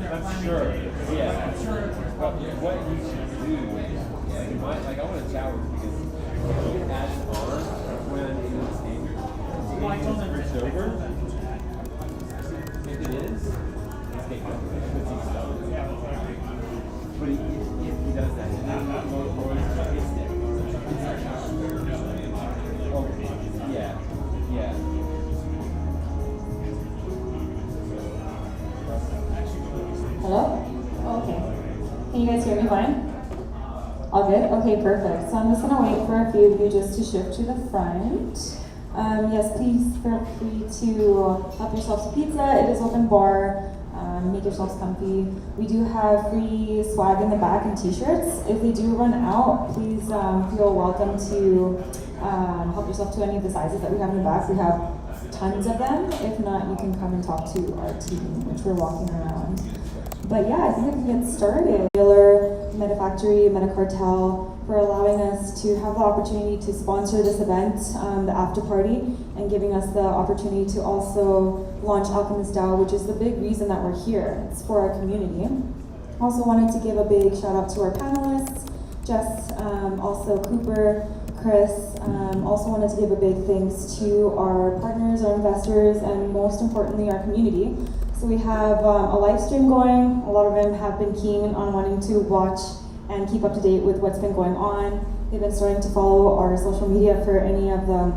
Sure. Yeah. But what you should do is, I want to chat with you because you can add on when it's in the standard. Switch over. If it is, it's taken up. But if he does that, it's there. Oh, yeah. Hello? Okay. Can you guys hear me fine? All good? Okay, perfect. So I'm just gonna wait for a few of you just to shift to the front. Yes, please feel free to help yourselves to pizza. It is open bar. Make yourselves comfy. We do have free swag in the back and t-shirts. If they do run out, please feel welcome to help yourself to any of the sizes that we have in the back. We have tons of them. If not, you can come and talk to our team, which we're walking around. But yeah, I think we can get started. MetaFactory, MetaCartel, for allowing us to have the opportunity to sponsor this event, the after party, and giving us the opportunity to also launch AlchemistDAO, which is the big reason that we're here. It's for our community. Also wanted to give a big shout out to our panelists, Jess, also Cooper, Chris. Also wanted to give a big thanks to our partners, our investors, and most importantly, our community. So we have a live stream going. A lot of them have been keen on wanting to watch and keep up to date with what's been going on. They've been starting to follow our social media for any of the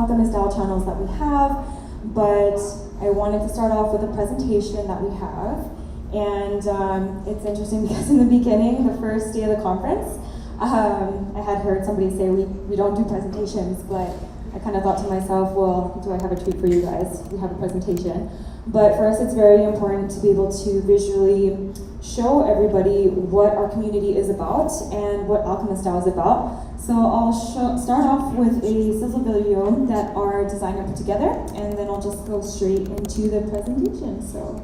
AlchemistDAO channels that we have. But I wanted to start off with a presentation that we have. And it's interesting because in the beginning, the first day of the conference, I had heard somebody say we don't do presentations, but I kind of thought to myself, well, do I have a treat for you guys? We have a presentation. But for us, it's very important to be able to visually show everybody what our community is about and what AlchemistDAO is about. So I'll start off with a sizzle video that our designer put together, and then I'll just go straight into the presentation. So.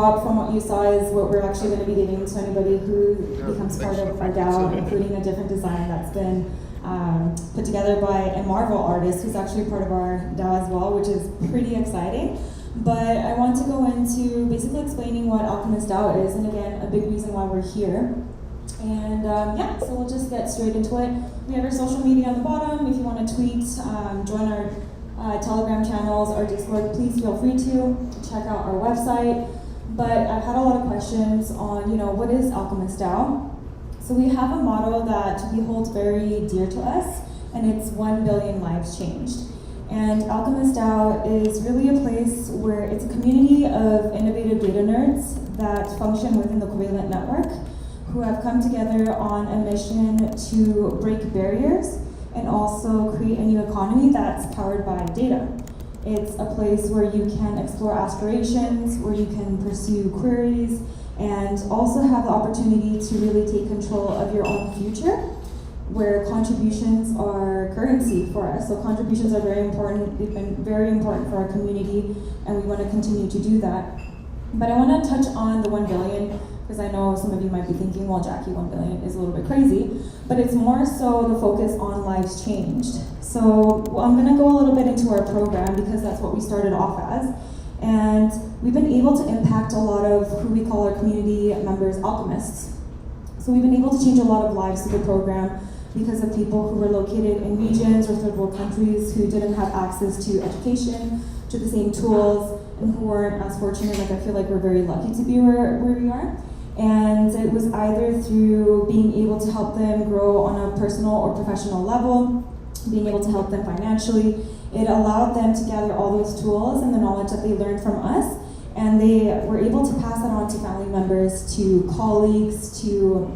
From what you saw is what we're actually going to be giving to anybody who becomes part of our DAO, including a different design that's been put together by a Marvel artist who's actually part of our DAO as well, which is pretty exciting. But I want to go into basically explaining what AlchemistDAO is, and again, a big reason why we're here. And yeah, so we'll just get straight into it. We have our social media on the bottom. If you want to tweet, join our Telegram channels, our Discord, please feel free to check out our website. But I've had a lot of questions on, what is AlchemistDAO? So we have a motto that we hold very dear to us, and it's 1 billion lives changed. And AlchemistDAO is really a place where it's a community of innovative data nerds that function within the Covalent network, who have come together on a mission to break barriers and also create a new economy that's powered by data. It's a place where you can explore aspirations, where you can pursue queries, and also have the opportunity to really take control of your own future, where contributions are currency for us. So contributions are very important. They've been very important for our community, and we want to continue to do that. But I want to touch on the 1 billion, because I know some of you might be thinking, well, Jackie, 1 billion is a little bit crazy, but it's more so the focus on lives changed. So I'm going to go a little bit into our program because that's what we started off as. And we've been able to impact a lot of who we call our community members alchemists. So we've been able to change a lot of lives through the program because of people who were located in regions or third world countries who didn't have access to education, to the same tools, and who weren't as fortunate. Like, I feel like we're very lucky to be where we are. And it was either through being able to help them grow on a personal or professional level, being able to help them financially. It allowed them to gather all those tools and the knowledge that they learned from us, and they were able to pass that on to family members, to colleagues, to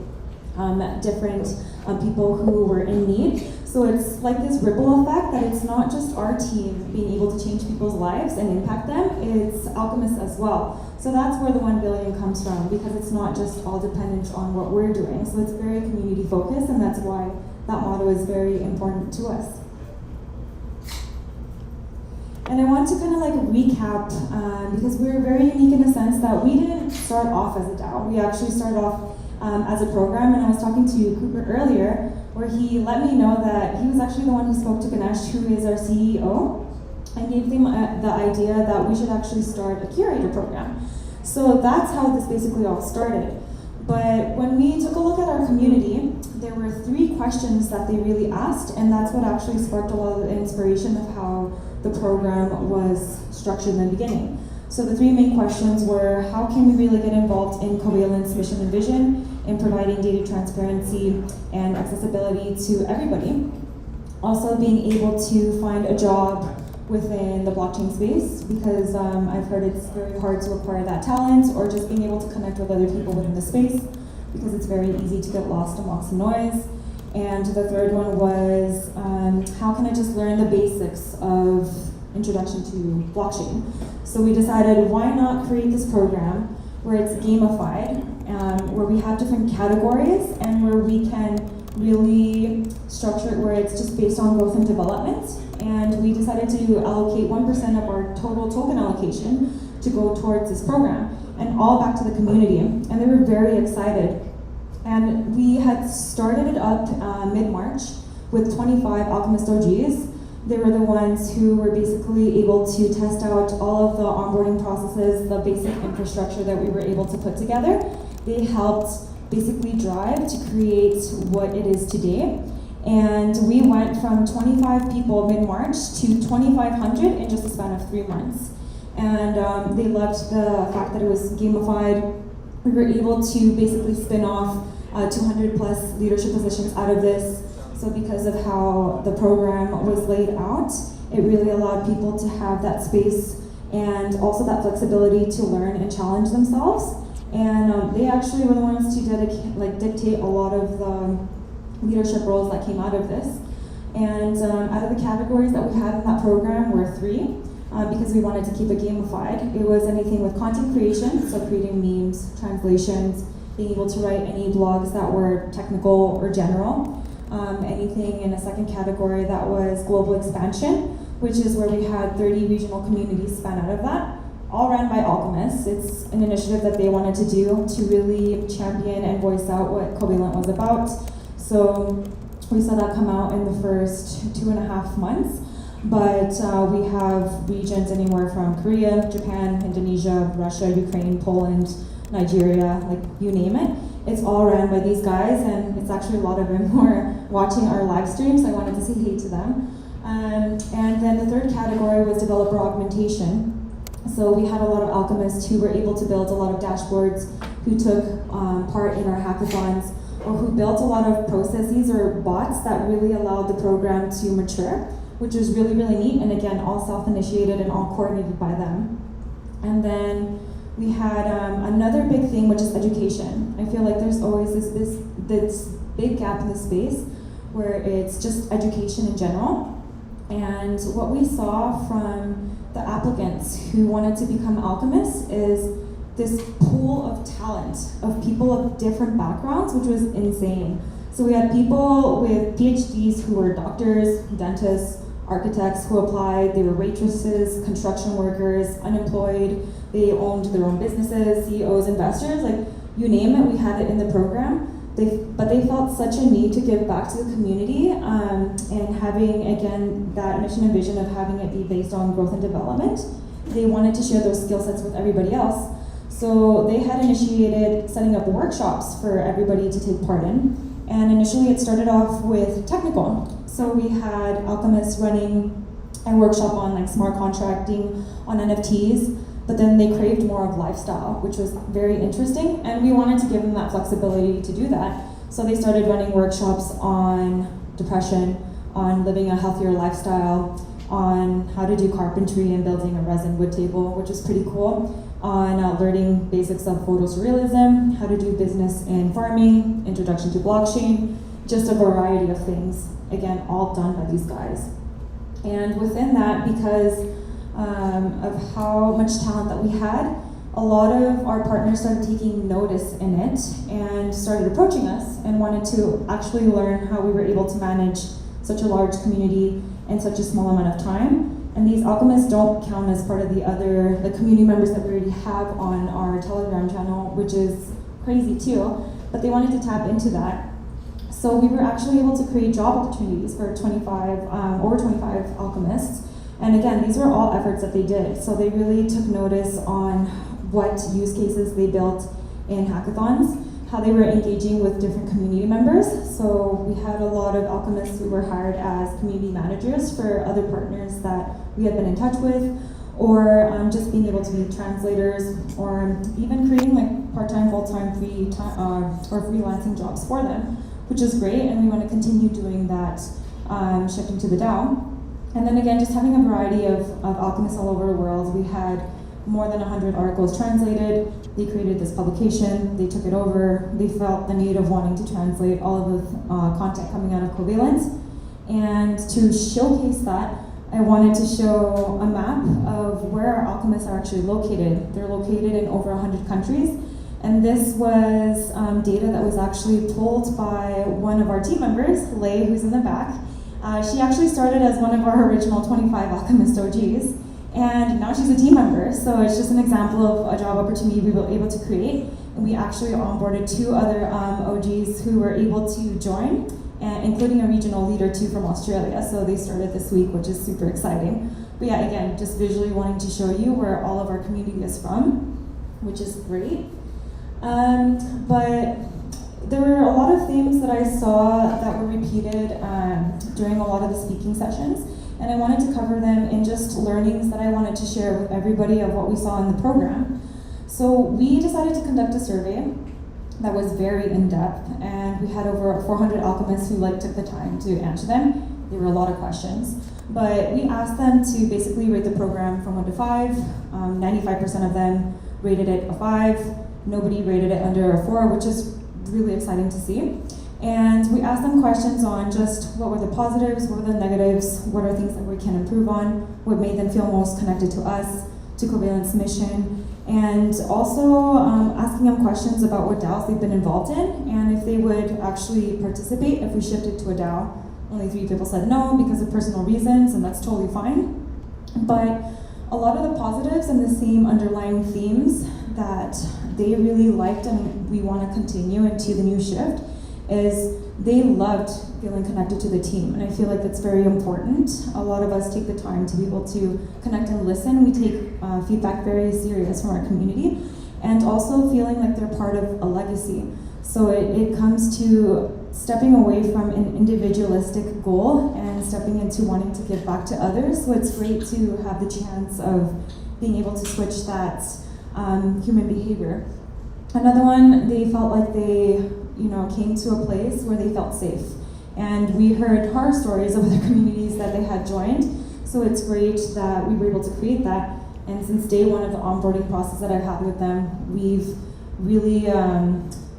different people who were in need. So it's like this ripple effect that it's not just our team being able to change people's lives and impact them, it's Alchemists as well. So that's where the 1 billion comes from, because it's not just all dependent on what we're doing. So it's very community focused, and that's why that motto is very important to us. And I want to kind of like recap, because we're very unique in the sense that we didn't start off as a DAO. We actually started off as a program, and I was talking to Cooper earlier, where he let me know that he was actually the one who spoke to Ganesh, who is our CEO, and gave them the idea that we should actually start a curator program. So that's how this basically all started. But when we took a look at our community, there were 3 questions that they really asked, and that's what actually sparked a lot of the inspiration of how the program was structured in the beginning. So the 3 main questions were, how can we really get involved in Covalent's mission and vision in providing data transparency and accessibility to everybody? Also being able to find a job within the blockchain space, because I've heard it's very hard to acquire that talent, or just being able to connect with other people within the space, because it's very easy to get lost amongst the noise. And the third one was, how can I just learn the basics of introduction to blockchain? So we decided, why not create this program where it's gamified, where we have different categories, and where we can really structure it where it's just based on growth and development. And we decided to allocate 1% of our total token allocation to go towards this program, and all back to the community. And they were very excited. And we had started it up mid-March with 25 Alchemist OGs. They were the ones who were basically able to test out all of the onboarding processes, the basic infrastructure that we were able to put together. They helped basically drive to create what it is today. And we went from 25 people mid-March to 2,500 in just a span of 3 months. And they loved the fact that it was gamified. We were able to basically spin off 200 plus leadership positions out of this. So because of how the program was laid out, it really allowed people to have that space and also that flexibility to learn and challenge themselves. And they actually were the ones to dictate a lot of the leadership roles that came out of this. And out of the categories that we had in that program were 3, because we wanted to keep it gamified. It was anything with content creation, so creating memes, translations, being able to write any blogs that were technical or general. Anything in a second category that was global expansion, which is where we had 30 regional communities spun out of that, all run by Alchemists. It's an initiative that they wanted to do to really champion and voice out what Covalent was about. So we saw that come out in the first 2.5 months, but we have regions anywhere from Korea, Japan, Indonesia, Russia, Ukraine, Poland, Nigeria, like you name it. It's all run by these guys, and it's actually a lot of them who are watching our live stream, so I wanted to say hey to them. And then the third category was developer augmentation. So we had a lot of alchemists who were able to build a lot of dashboards, who took part in our hackathons, or who built a lot of processes or bots that really allowed the program to mature, which was really, really neat, and again, all self-initiated and all coordinated by them. And then we had another big thing, which is education. I feel like there's always this big gap in the space where it's just education in general. And what we saw from the applicants who wanted to become alchemists is this pool of talent of people of different backgrounds, which was insane. So we had people with PhDs who were doctors, dentists, architects who applied. They were waitresses, construction workers, unemployed. They owned their own businesses, CEOs, investors, like you name it, we had it in the program. But they felt such a need to give back to the community, and having, again, that mission and vision of having it be based on growth and development. They wanted to share those skill sets with everybody else. So they had initiated setting up workshops for everybody to take part in. And initially it started off with technical. So we had alchemists running a workshop on like smart contracting, on NFTs, but then they craved more of lifestyle, which was very interesting, and we wanted to give them that flexibility to do that. So they started running workshops on depression, on living a healthier lifestyle, on how to do carpentry and building a resin wood table, which is pretty cool, on learning basics of photosurrealism, how to do business in farming, introduction to blockchain, just a variety of things, again, all done by these guys. And within that, because of how much talent that we had, a lot of our partners started taking notice in it and started approaching us and wanted to actually learn how we were able to manage such a large community in such a small amount of time. And these alchemists don't count as part of the community members that we already have on our Telegram channel, which is crazy too, but they wanted to tap into that. So we were actually able to create job opportunities for over 25 alchemists. And again, these were all efforts that they did. So they really took notice on what use cases they built in hackathons, how they were engaging with different community members. So we had a lot of alchemists who were hired as community managers for other partners that we had been in touch with, or just being able to be translators, or even creating like part-time, full-time, or freelancing jobs for them, which is great, and we want to continue doing that, shifting to the DAO. And then again, just having a variety of alchemists all over the world. We had more than 100 articles translated. They created this publication, they took it over, they felt the need of wanting to translate all of the content coming out of Covalent. And to showcase that, I wanted to show a map of where our alchemists are actually located. They're located in over 100 countries. And this was data that was actually pulled by one of our team members, Lei, who's in the back. She actually started as one of our original 25 Alchemist OGs, and now she's a team member. So it's just an example of a job opportunity we were able to create. And we actually onboarded 2 other OGs who were able to join, including a regional leader too from Australia. So they started this week, which is super exciting. But yeah, again, just visually wanting to show you where all of our community is from, which is great. But there were a lot of themes that I saw that were repeated during a lot of the speaking sessions, and I wanted to cover them in just learnings that I wanted to share with everybody of what we saw in the program. So we decided to conduct a survey that was very in-depth, and we had over 400 alchemists who took the time to answer them. There were a lot of questions, but we asked them to basically rate the program from 1 to 5. 95% of them rated it a 5. Nobody rated it under a 4, which is really exciting to see. And we asked them questions on just what were the positives, what were the negatives, what are things that we can improve on, what made them feel most connected to us, to Covalent's mission, and also asking them questions about what DAOs they've been involved in, and if they would actually participate if we shifted to a DAO. Only 3 people said no because of personal reasons, and that's totally fine. But a lot of the positives and the same underlying themes that they really liked and we want to continue into the new shift is they loved feeling connected to the team, and I feel like that's very important. A lot of us take the time to be able to connect and listen. We take feedback very serious from our community, and also feeling like they're part of a legacy. So it comes to stepping away from an individualistic goal and stepping into wanting to give back to others. So it's great to have the chance of being able to switch that human behavior. Another one, they felt like they came to a place where they felt safe. And we heard horror stories of other communities that they had joined. So it's great that we were able to create that. And since day one of the onboarding process that I've had with them, we've really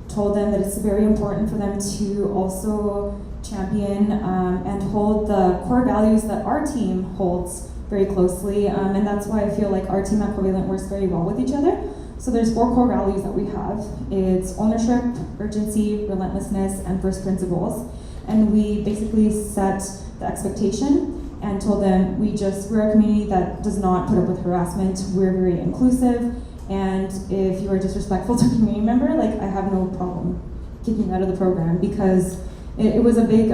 told them that it's very important for them to also champion and hold the core values that our team holds very closely. And that's why I feel like our team at Covalent works very well with each other. So there's 4 core values that we have. It's ownership, urgency, relentlessness, and first principles. And we basically set the expectation and told them we're a community that does not put up with harassment. We're very inclusive. And if you are disrespectful to a community member, I have no problem kicking you out of the program, because it was a big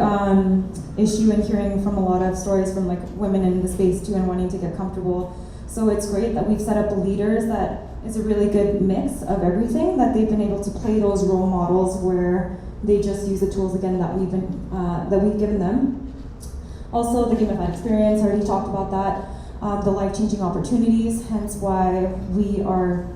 issue in hearing from a lot of stories from women in the space too and wanting to get comfortable. So it's great that we've set up leaders that is a really good mix of everything, that they've been able to play those role models where they just use the tools again that we've given them. Also the gamified experience, I already talked about that. The life-changing opportunities, hence why we are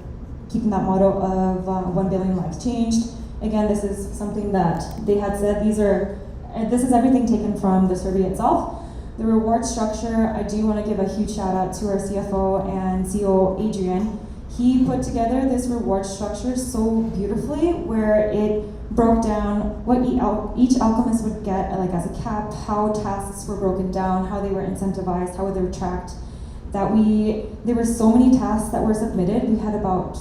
keeping that motto of 1 billion lives changed. Again, this is something that they had said, this is everything taken from the survey itself. The reward structure, I do want to give a huge shout out to our CFO and CEO, Adrian. He put together this reward structure so beautifully, where it broke down what each alchemist would get like as a cap, how tasks were broken down, how they were incentivized, how they were tracked. There were so many tasks that were submitted. We had about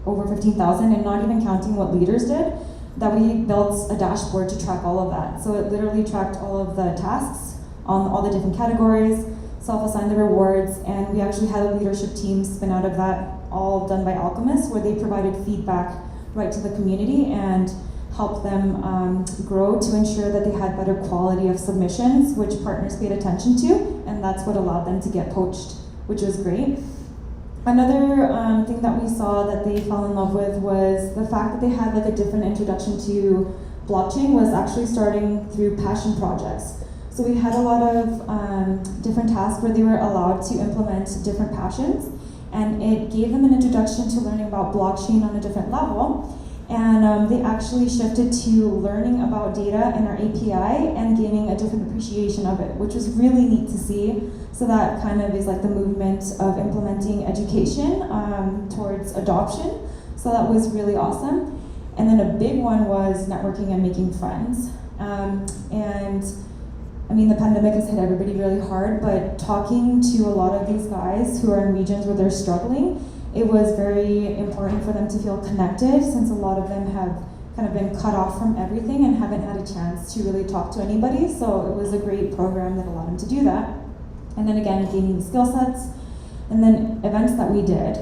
over 15,000, and not even counting what leaders did, that we built a dashboard to track all of that. So it literally tracked all of the tasks on all the different categories, self-assigned the rewards, and we actually had a leadership team spin out of that, all done by Alchemists, where they provided feedback right to the community and helped them grow to ensure that they had better quality of submissions, which partners paid attention to, and that's what allowed them to get poached, which was great. Another thing that we saw that they fell in love with was the fact that they had like a different introduction to blockchain was actually starting through passion projects. So we had a lot of different tasks where they were allowed to implement different passions, and it gave them an introduction to learning about blockchain on a different level. And they actually shifted to learning about data in our API and gaining a different appreciation of it, which was really neat to see. So that kind of is like the movement of implementing education towards adoption. So that was really awesome. And then a big one was networking and making friends. And I mean, the pandemic has hit everybody really hard, but talking to a lot of these guys who are in regions where they're struggling, it was very important for them to feel connected, since a lot of them have kind of been cut off from everything and haven't had a chance to really talk to anybody. So it was a great program that allowed them to do that. And then again, gaining the skill sets, and then events that we did.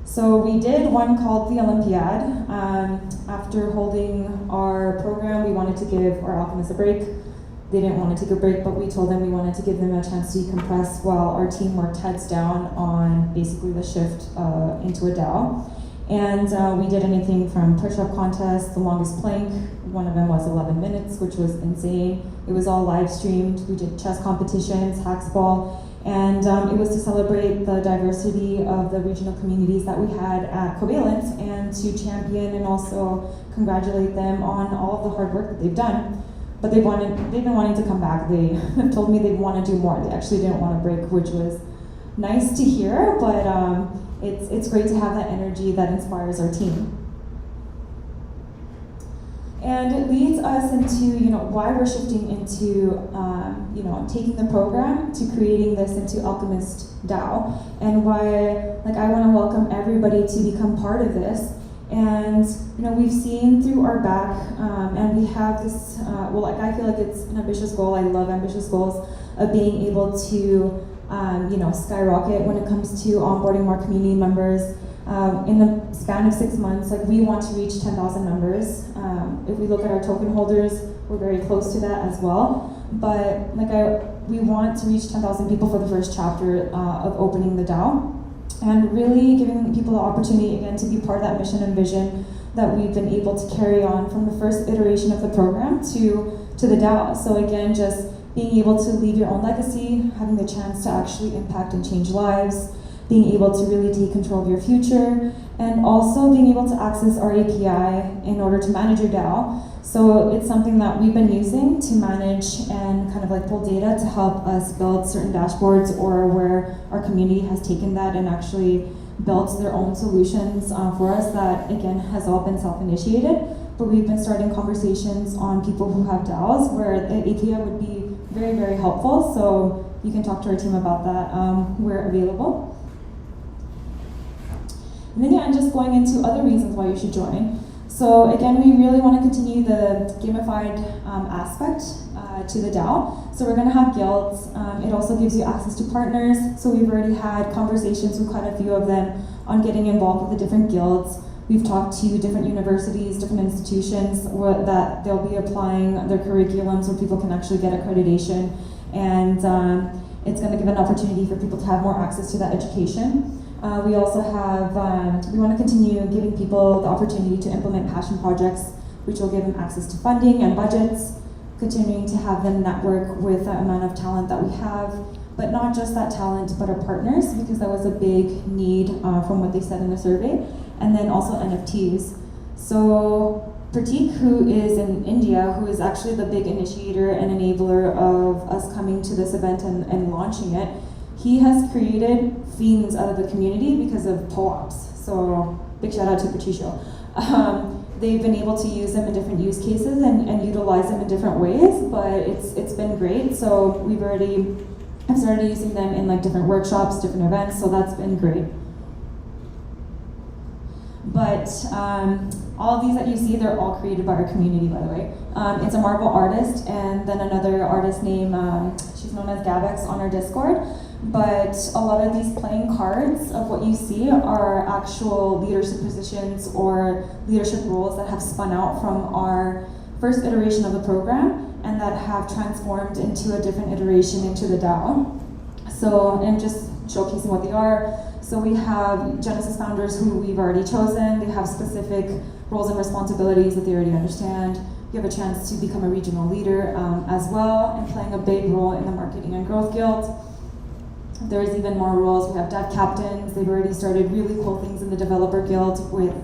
So we did one called the Olympiad. After holding our program, we wanted to give our alchemists a break. They didn't want to take a break, but we told them we wanted to give them a chance to decompress while our team worked heads down on basically the shift into a DAO. And we did anything from push-up contests, the longest plank. One of them was 11 minutes, which was insane. It was all live streamed. We did chess competitions, hacksball, and it was to celebrate the diversity of the regional communities that we had at Covalent, and to champion and also congratulate them on all of the hard work that they've done. But they've been wanting to come back. They told me they want to do more. They actually didn't want to break, which was nice to hear, but it's great to have that energy that inspires our team. And it leads us into why we're shifting into taking the program to creating this into AlchemistDAO, and why I want to welcome everybody to become part of this. And we've seen through our back, and we have this. I feel like it's an ambitious goal. I love ambitious goals of being able to, skyrocket when it comes to onboarding more community members. In the span of 6 months, we want to reach 10,000 members. If we look at our token holders, we're very close to that as well. But we want to reach 10,000 people for the first chapter of opening the DAO. And really giving people the opportunity, again, to be part of that mission and vision that we've been able to carry on from the first iteration of the program to the DAO. So again, just being able to leave your own legacy, having the chance to actually impact and change lives, being able to really take control of your future, and also being able to access our API in order to manage your DAO. So it's something that we've been using to manage and kind of pull data to help us build certain dashboards, or where our community has taken that and actually built their own solutions for us that, again, has all been self-initiated. But we've been starting conversations on people who have DAOs where the API would be very, very helpful. So you can talk to our team about that. We're available. And then and just going into other reasons why you should join. So again, we really want to continue the gamified aspect to the DAO. So we're going to have guilds. It also gives you access to partners. So we've already had conversations with quite a few of them on getting involved with the different guilds. We've talked to different universities, different institutions that they'll be applying their curriculums so people can actually get accreditation. And it's going to give an opportunity for people to have more access to that education. We also have, we want to continue giving people the opportunity to implement passion projects, which will give them access to funding and budgets, continuing to have them network with the amount of talent that we have, but not just that talent, but our partners, because that was a big need from what they said in the survey, and then also NFTs. So Pratik, who is in India, who is actually the big initiator and enabler of us coming to this event and launching it, he has created fiends out of the community because of co-ops. So big shout out to Patricio. they've been able to use them in different use cases and utilize them in different ways, but it's been great. So I've started using them in like different workshops, different events, so that's been great. But all of these that you see, they're all created by our community, by the way. It's a Marvel artist and then another artist named, she's known as Gabex on our Discord. But a lot of these playing cards of what you see are actual leadership positions or leadership roles that have spun out from our first iteration of the program and that have transformed into a different iteration into the DAO. So, and just showcasing what they are. So we have Genesis founders who we've already chosen. They have specific roles and responsibilities that they already understand. You have a chance to become a regional leader as well and playing a big role in the Marketing and Growth Guild. There's even more roles. We have dev captains. They've already started really cool things in the Developer Guild with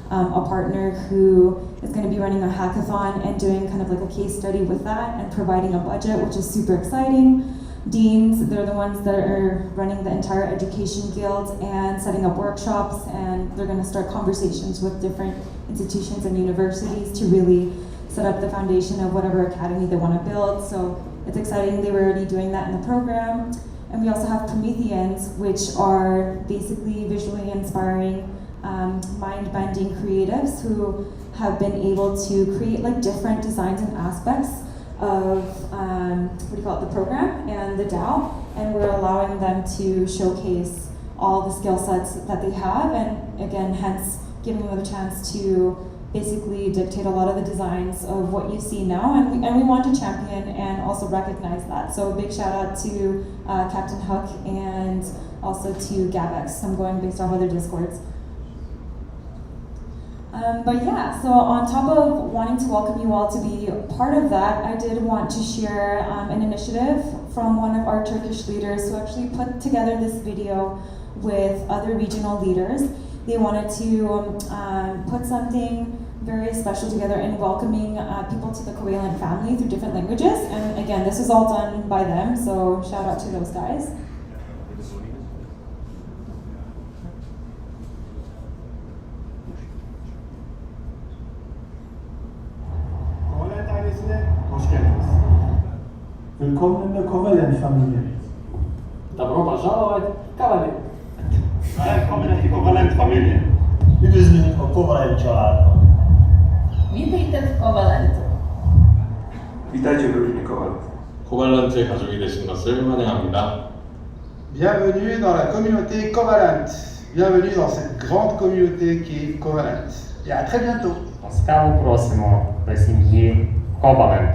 a partner who is going to be running a hackathon and doing kind of like a case study with that and providing a budget, which is super exciting. Deans, they're the ones that are running the entire education guild and setting up workshops, and they're going to start conversations with different institutions and universities to really set up the foundation of whatever academy they want to build. So it's exciting. They were already doing that in the program. And we also have Prometheans, which are basically visually inspiring, mind-bending creatives who have been able to create like different designs and aspects of the program and the DAO, and we're allowing them to showcase all the skill sets that they have, and again, hence giving them a chance to basically dictate a lot of the designs of what you see now, and we want to champion and also recognize that. So a big shout out to Captain Hook and also to Gabex. I'm going based off other Discords. But yeah, so on top of wanting to welcome you all to be part of that, I did want to share an initiative from one of our Turkish leaders who actually put together this video with other regional leaders. They wanted to put something very special together in welcoming people to the Covalent family through different languages. And again, this is all done by them, so shout out to those guys. Covalent ailesine hoş geldiniz. Willkommen in der Covalent-Familie. Добро пожаловать, Covalent. Välkommen till Covalent-familjen. Üdvözlünk a Covalent családban. Witajcie w Covalent. Witajcie w rodzinie Covalent. 코발런트의 가족이 되신 것을 환영합니다. Bienvenue dans la communauté Covalent. Bienvenue dans cette grande communauté qui est Covalent. Et à très bientôt. Ласкаво просимо до сім'ї Covalent.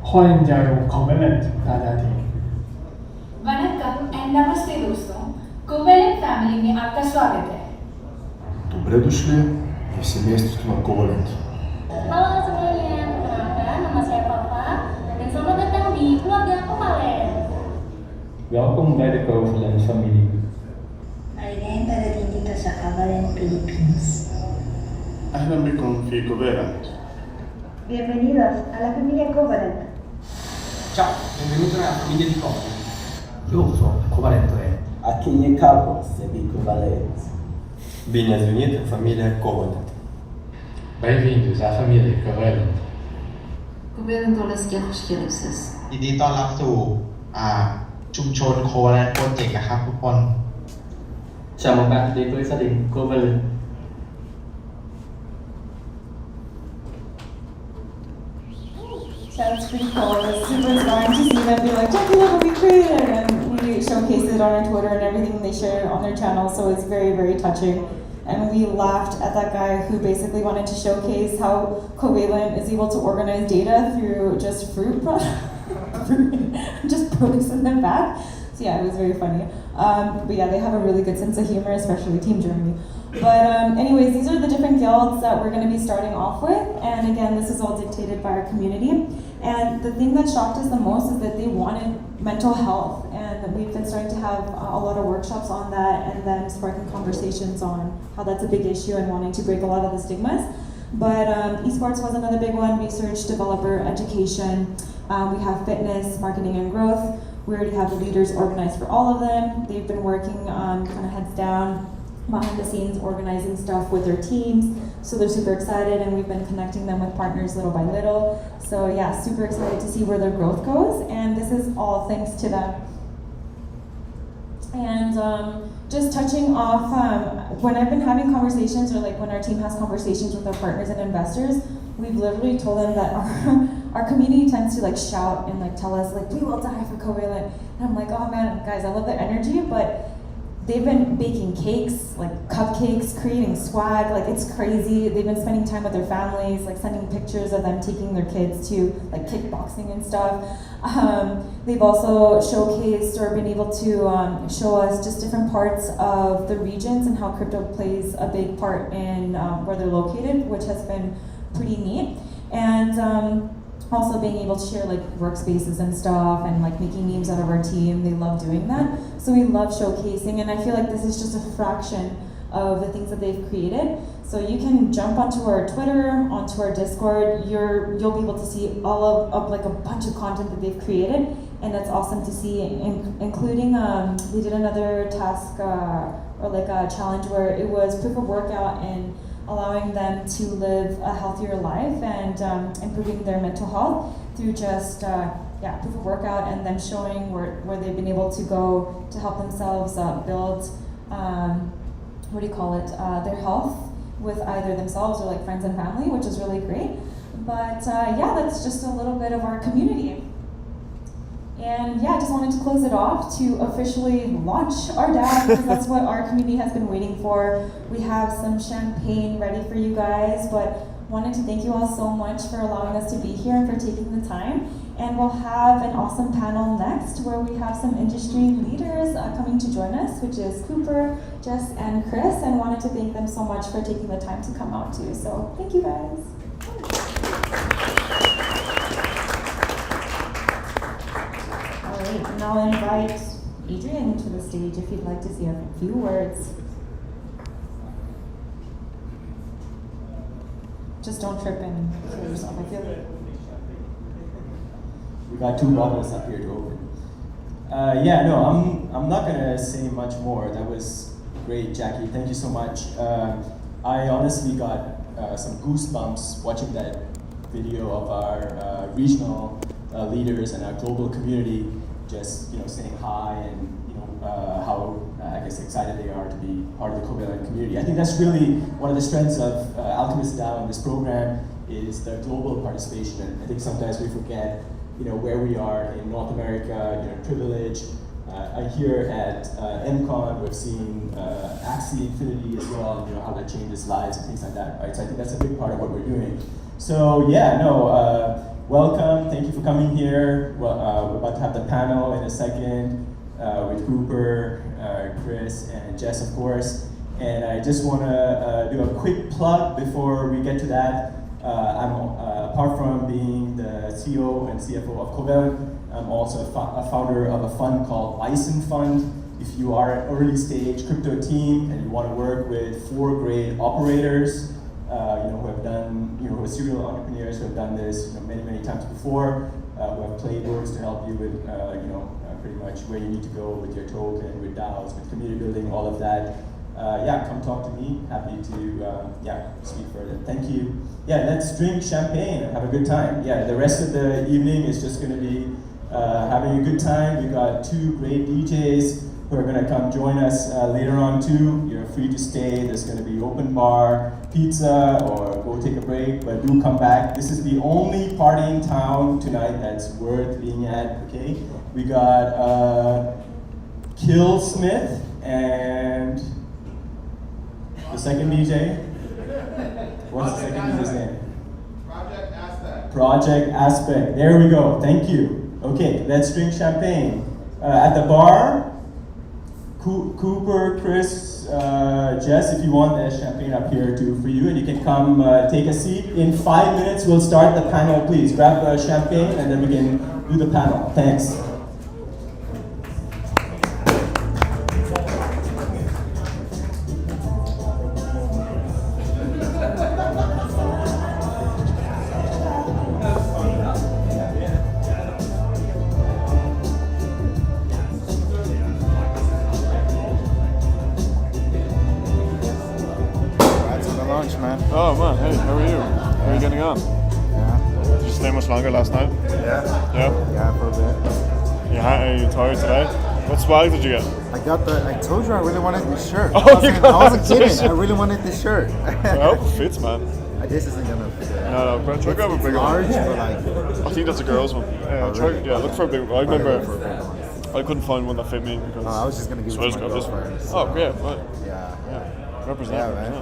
Hoenjaru Covalent दादाजी. Vanakkam and नमस्ते दोस्तों, covalent family में आपका स्वागत है। Добре дошли в семейството на Covalent. Halo semuanya, perkenalkan nama saya Papa dan selamat datang di keluarga Covalent. Welkom bij de Covalent familie. Arrivederci dall'Instituto sa Covalent Philippines. أهلا بكم في Covalent. Bienvenidos a la familia Covalent. Ciao, benvenuto nella famiglia di Covalent. Io Covalent è. Aqui em Cabo, sebi Covalent. Bine-ați în familia Covalent. Bem-vindos à família Covalent. Covalent oleskia hoşgeldiniz. ยินดีต้อนรับสู่ชุมชน Covalent Project นะครับทุกคน Chào mừng bạn đến với gia đình Covalent. That's pretty cool. It was super inspiring to see them be like, check it out what we created, and we showcased it on our Twitter and everything they shared on their channel, so it's very, very touching. And we laughed at that guy who basically wanted to showcase how Covalent is able to organize data through just fruit just produce in their back. So yeah, it was very funny. But yeah, they have a really good sense of humor, especially Team Germany. But anyways, these are the different guilds that we're going to be starting off with. And again, this is all dictated by our community. And the thing that shocked us the most is that they wanted mental health. And we've been starting to have a lot of workshops on that and then sparking conversations on how that's a big issue and wanting to break a lot of the stigmas. But esports was another big one, research, developer, education. We have fitness, marketing, and growth. We already have the leaders organized for all of them. They've been working kind of heads down behind the scenes organizing stuff with their teams. So they're super excited, and we've been connecting them with partners little by little. So yeah, super excited to see where their growth goes, and this is all thanks to them. And just touching off, when I've been having conversations, or like when our team has conversations with our partners and investors, we've literally told them that our community tends to like shout and like tell us like, we will die for Covalent. And I'm like, oh man, guys, I love their energy, but they've been baking cakes, like cupcakes, creating swag, like it's crazy. They've been spending time with their families, like sending pictures of them taking their kids to like kickboxing and stuff. They've also showcased or been able to show us just different parts of the regions and how crypto plays a big part in where they're located, which has been pretty neat. And also being able to share like workspaces and stuff and like making memes out of our team. They love doing that. So we love showcasing, and I feel like this is just a fraction of the things that they've created. So you can jump onto our Twitter, onto our Discord. You'll be able to see all of like a bunch of content that they've created, and that's awesome to see, including we did another task or like a challenge where it was proof of workout and allowing them to live a healthier life and improving their mental health through just proof of workout, and them showing where they've been able to go to help themselves build their health with either themselves or like friends and family, which is really great. But that's just a little bit of our community. And yeah, I just wanted to close it off to officially launch our DAO, because that's what our community has been waiting for. We have some champagne ready for you guys, but wanted to thank you all so much for allowing us to be here and for taking the time. And we'll have an awesome panel next where we have some industry leaders coming to join us, which is Cooper, Jess, and Chris, and wanted to thank them so much for taking the time to come out too. So thank you guys. And I'll invite Adrian to the stage if you'd like to say a few words. Just don't trip and kill yourself. I feel like we got 2 bottles up here to open. I'm not gonna say much more. That was great, Jackie. Thank you so much. I honestly got some goosebumps watching that video of our regional leaders and our global community just saying hi and how excited they are to be part of the Covalent community. I think that's really one of the strengths of AlchemistDAO and this program is the global participation. And I think sometimes we forget where we are in North America, privilege. Here at MCON, we've seen Axie Infinity as well, how that changes lives and things like that, right? So I think that's a big part of what we're doing. So welcome, thank you for coming here. We're about to have the panel in a second with Cooper, Chris, and Jess, of course. And I just want to do a quick plug before we get to that. Apart from being the CEO and CFO of Covalent, I'm also a founder of a fund called Bison Fund. If you are an early stage crypto team and you want to work with 4 great operators, who have done, who are serial entrepreneurs who have done this, many times before, who have playbooks to help you with, pretty much where you need to go with your token, with DAOs, with community building, all of that. Come talk to me. Happy to speak further. Thank you. Let's drink champagne and have a good time. The rest of the evening is just going to be having a good time. We got 2 great DJs who are going to come join us later on too. You're free to stay. There's going to be open bar, pizza, or go take a break, but do come back. This is the only party in town tonight that's worth being at, okay? We got Kill Smith and the second DJ. What's the second DJ's name? Project Aspect. There we go. Thank you. Okay, let's drink champagne. At the bar, Cooper, Chris, Jess, if you want, there's champagne up here too for you, and you can come take a seat. In 5 minutes, we'll start the panel. Please grab champagne, and then we can do the panel. Thanks. Oh man, hey, how are you? How are you getting on? Yeah. Did you stay much longer last night? Yeah. Yeah? Yeah, for a bit. Are you tired today? What swag did you get? I told you I really wanted this shirt. Oh, I wasn't kidding. I really wanted this shirt. I hope it fits, man. This isn't gonna fit. No, bro, try to grab a bigger large, one. but like... I think that's a girl's one. Look for a big one. I remember I couldn't find one that fit me because... I was just gonna give it to my girlfriend. Oh, yeah, right. Yeah. Represent. Yeah, man.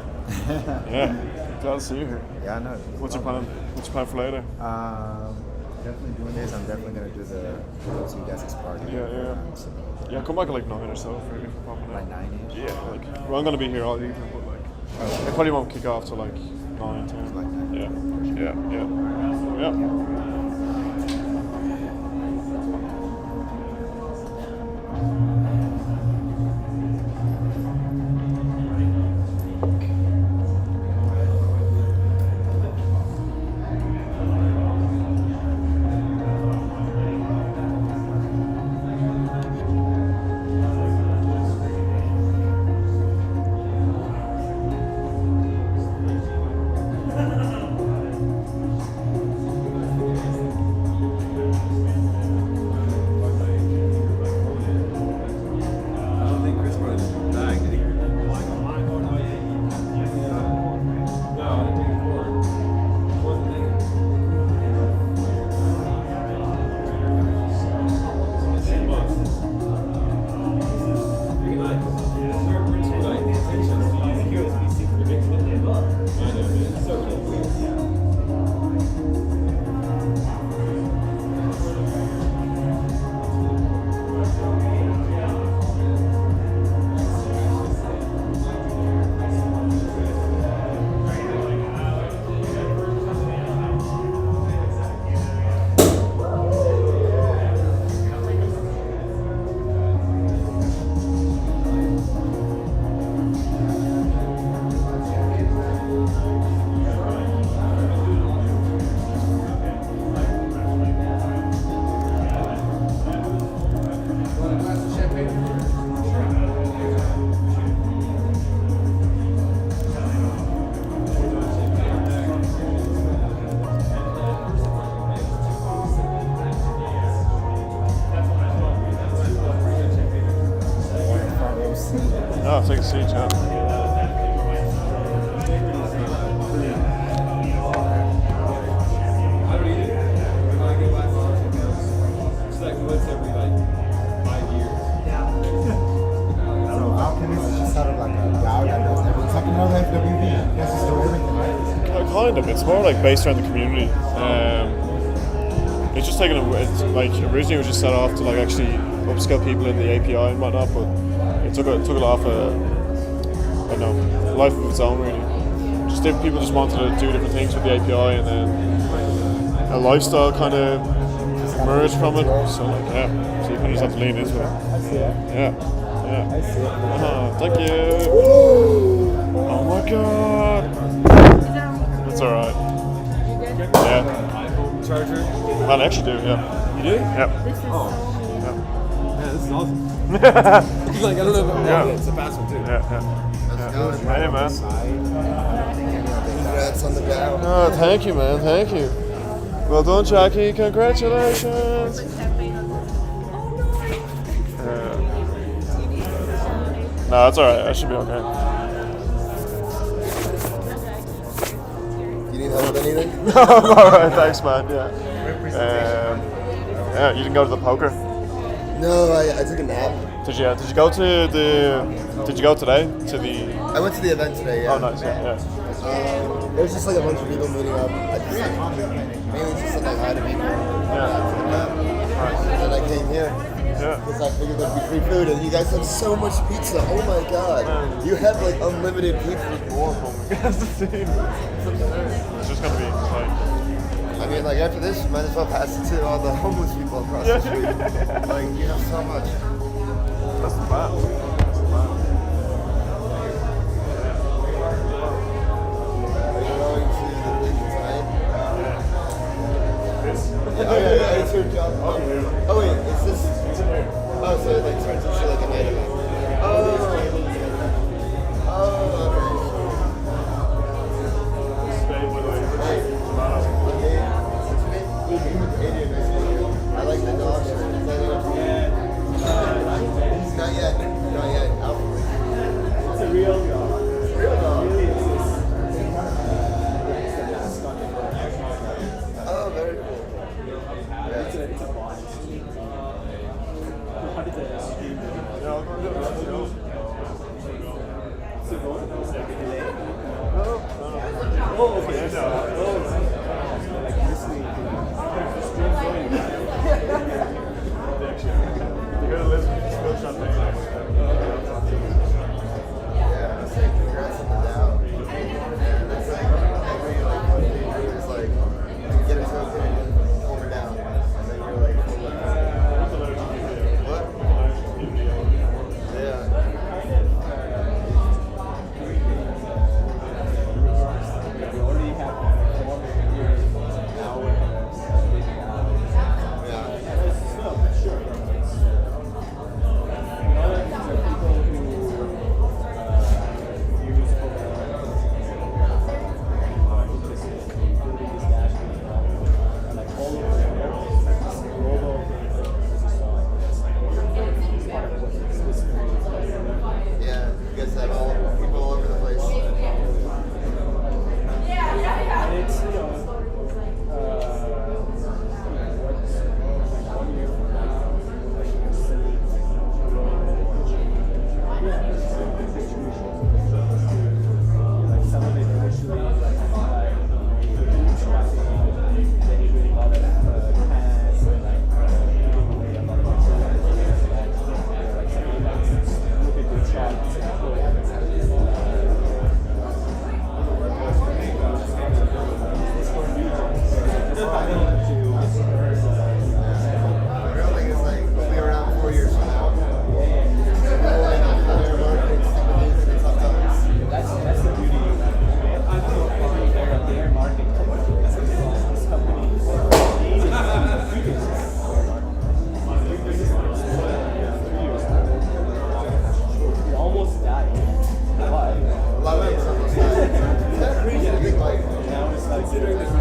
Yeah. Glad to see you here. Yeah, I know. What's your plan? What's your plan for later? Definitely doing this. I'm definitely gonna do go to you guys' party. Yeah, come back at like 9 or so for popping like 9-ish? Yeah, like, well, I'm gonna be here all evening, but like, I probably won't kick off till like 9, 10. Like 9. Yeah. Oh, take a seat, yeah. I don't eat it. When I get last it's like once every like 5 years. So Alchemist is just sort of like a DAO that does everything. It's like another FWB. You guys just do everything, right? Kind of. It's more like based around the community. It's just taken it's like originally it was just set off to like actually upskill people in the API and whatnot, but it took it off I don't know, life of its own really. Just different people just wanted to do different things with the API, and then a lifestyle kind of emerged from it. So like so you kind of just have to lean into it. I see it. Yeah. I see it. Thank you. Oh my god. It's alright. Yeah. Charger? I actually do, yeah. You do? Yeah. Man, this is awesome. Like, I don't know if it's a fast one too. Yeah. Hey, man. Congrats on the DAO. Oh, thank you, man. Thank you. Well done, Jackie. Congratulations. No, it's alright. I should be okay. You need help with anything? No, I'm alright. Thanks, man. Yeah, you didn't go to the poker? No, I took a nap. Did you go to the? Did you go today to the? I went to the event today. Yeah. Oh, nice. Yeah. There was just like a bunch of people meeting up. I just mainly just said like hi to people. And then I came here. Because I figured there'd be free food, and you guys have so much pizza. Oh my god! You have like unlimited pizza. That's the scene. It's just gonna be like. I mean, like after this, you might as well pass it to all the homeless people across the street. Like you have so much. That's the plan. Are you going to the thing tonight? Yeah, it's your job. Oh wait, is this? Oh, so it like turns into like a night event. Oh, okay. don't think it's like we'll be around 4 years from now. That's the beauty of that. I feel like they're a bear market company. This company you almost died. Why? A lot of it almost died. That's crazy to think like now it's like considering this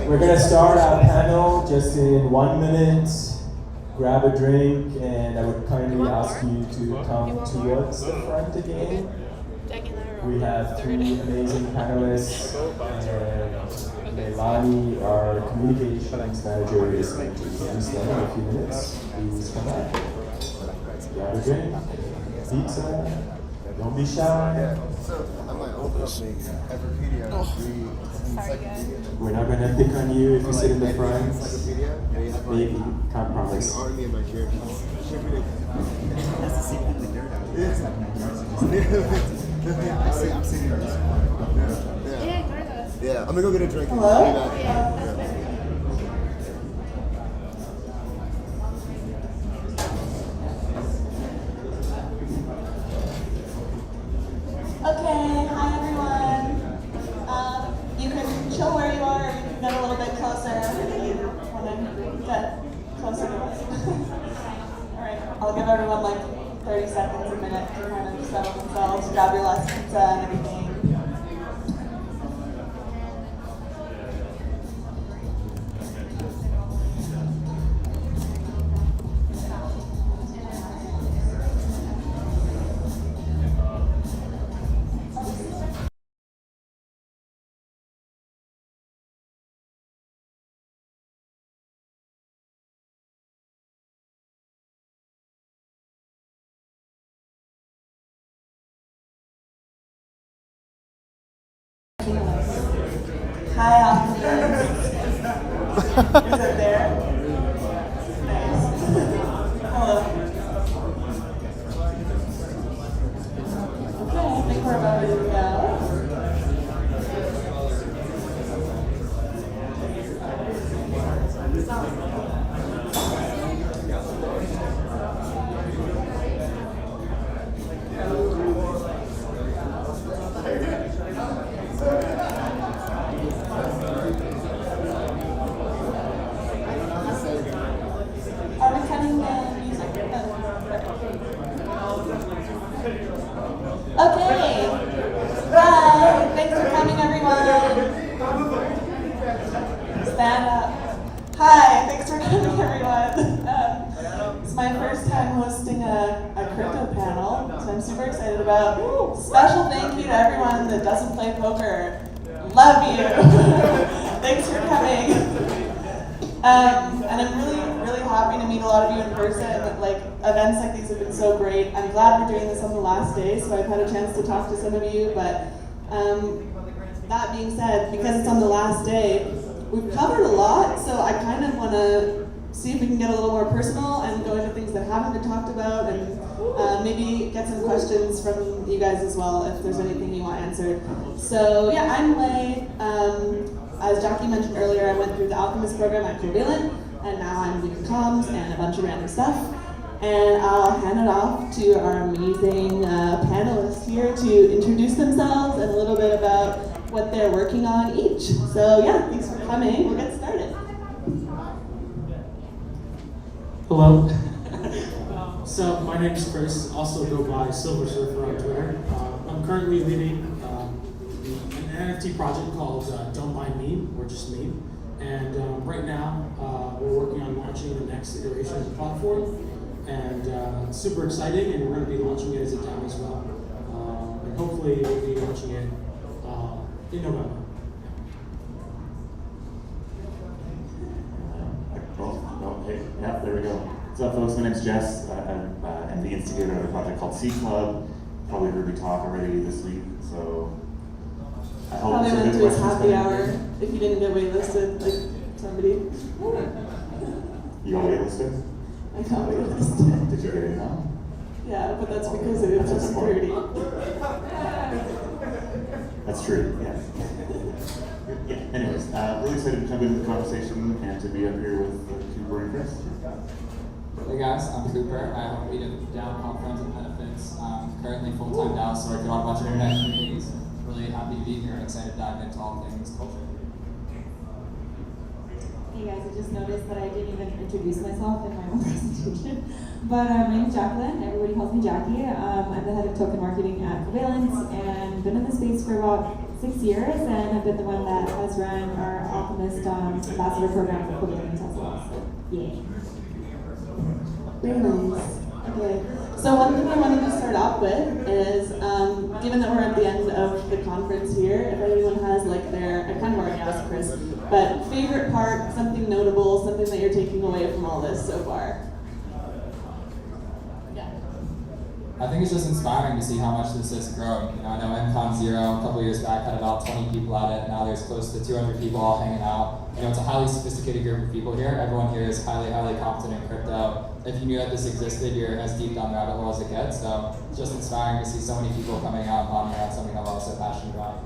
We're going to start our panel just in 1 minute. Grab a drink, and I would kindly ask you to come towards the front again. We have three amazing panelists, and Leilani, our communications manager, is going to introduce them in a few minutes. Please come back. Grab a drink, pizza, don't be shy. So, I'm my own company, Everpedia. We're not going to pick on you if you sit in the front. Maybe, can't promise. An army in my chair. That's the secret of the nerd out here. It's like my I'm sitting in this one. Yeah, I'm gonna go get a drink. Hello? Okay, hi everyone. You can chill where you are, or you can get a little bit closer if you want to get closer to us. Alright, I'll give everyone like 30 seconds, a minute to kind of settle themselves, grab your last pizza and everything. Hi, Alchemists. Is it there? Nice. Hello. Okay, I think we're about ready to go. Hi, thanks for coming, everyone. It's my first time hosting a crypto panel, so I'm super excited about. Special thank you to everyone that doesn't play poker. Love you. Thanks for coming. And I'm really happy to meet a lot of you in person. Like, events like these have been so great. I'm glad we're doing this on the last day, so I've had a chance to talk to some of you. But that being said, because it's on the last day, we've covered a lot, so I kind of want to see if we can get a little more personal and go into things that haven't been talked about, and maybe get some questions from you guys as well if there's anything you want answered. So yeah, I'm Lei. As Jackie mentioned earlier, I went through the Alchemist program at Covalent, and now I'm doing comms and a bunch of random stuff. And I'll hand it off to our amazing panelists here to introduce themselves and a little bit about what they're working on each. So yeah, thanks for coming. We'll get started. Hello. So my name is Chris, also go by Silver Surfer on Twitter. I'm currently leading an NFT project called Don't Mind Meme, or just Meme. And right now, we're working on launching the next iteration of the platform. And it's super exciting, and we're going to be launching it as a DAO as well. And hopefully we'll be launching it in November. Hey, yeah, there we go. What's up, folks? My name's Jess. I'm the instigator of a project called C Club. Probably heard me talk already this week, so I hope Probably some went good to his questions happy come hour in. if you didn't get waitlisted, like somebody. You got waitlisted? I got waitlisted. Did you get in now? Yeah, but that's because of Social Security. That's true, yeah. Yeah, anyways, really excited to jump into the conversation and to be up here with Cooper and Chris. Hey guys, I'm Cooper. I help lead a DAO called Friends with Benefits. Currently full-time DAO, so I work on a bunch of internet communities. Really happy to be here and excited to dive into all things culture. Hey guys, I just noticed that I didn't even introduce myself in my own presentation. But my name is Jacqueline. Everybody calls me Jackie. I'm the head of token marketing at Covalent and been in the space for about 6 years, and I've been the one that has run our Alchemist Ambassador Program for Covalent as well. So, yeah. Very nice. Okay. So one thing I wanted to start off with is, given that we're at the end of the conference here, if anyone has like their, I kind of already asked Chris, but favorite part, something notable, something that you're taking away from all this so far. I think it's just inspiring to see how much this has grown. You know, I know MCON 0 a couple years back had about 20 people at it. Now there's close to 200 people all hanging out. You know, it's a highly sophisticated group of people here. Everyone here is highly competent in crypto. If you knew that this existed, you're as deep down the rabbit hole as it gets. So it's just inspiring to see so many people coming out and bonding around something I'm also passionate about.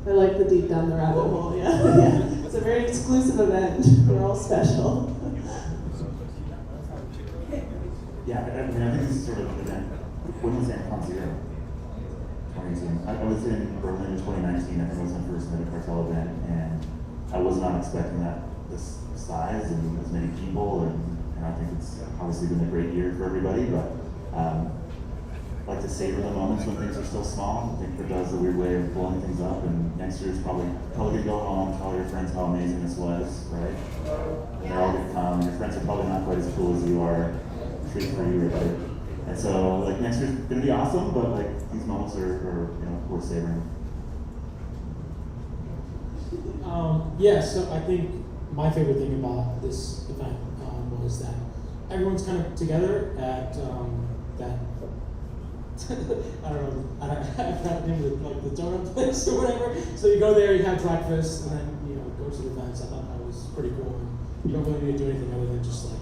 I like the deep down the rabbit hole, yeah. Yeah. It's a very exclusive event. We're all special. Yeah, I mean, I think this is sort of an event. When was MCON 0? 2018. I was in Berlin in 2019. I think it was my first metacartel event, and I was not expecting that this size and as many people, and I think it's obviously been a great year for everybody, but I like to savor the moments when things are still small. I think crypto has a weird way of blowing things up, and next year's probably gonna go home, tell your friends how amazing this was, right? And they're all gonna come, and your friends are probably not quite as cool as you are. Treat for you, right? And so, like, next year's gonna be awesome, but like these moments are worth savoring. Yeah, so I think my favorite thing about this event was that everyone's kind of together at that. I forgot the name of like the donut place or whatever. So you go there, you have breakfast, and then go to the events. I thought that was pretty cool. And you don't really need to do anything other than just like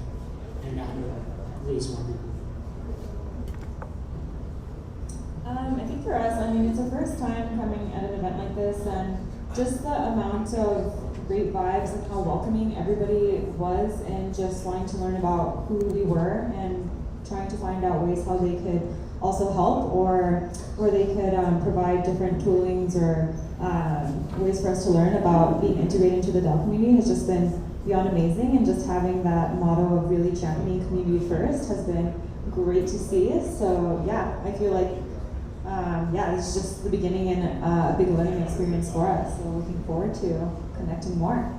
hang out with really smart people. I think for us, I mean, it's our first time coming at an event like this, and just the amount of great vibes and how welcoming everybody was, and just wanting to learn about who we were and trying to find out ways how they could also help, or they could provide different toolings or ways for us to learn about being integrated into the DAO community has just been beyond amazing, and just having that motto of really championing community first has been great to see. So yeah, I feel like it's just the beginning and a big learning experience for us. So looking forward to connecting more.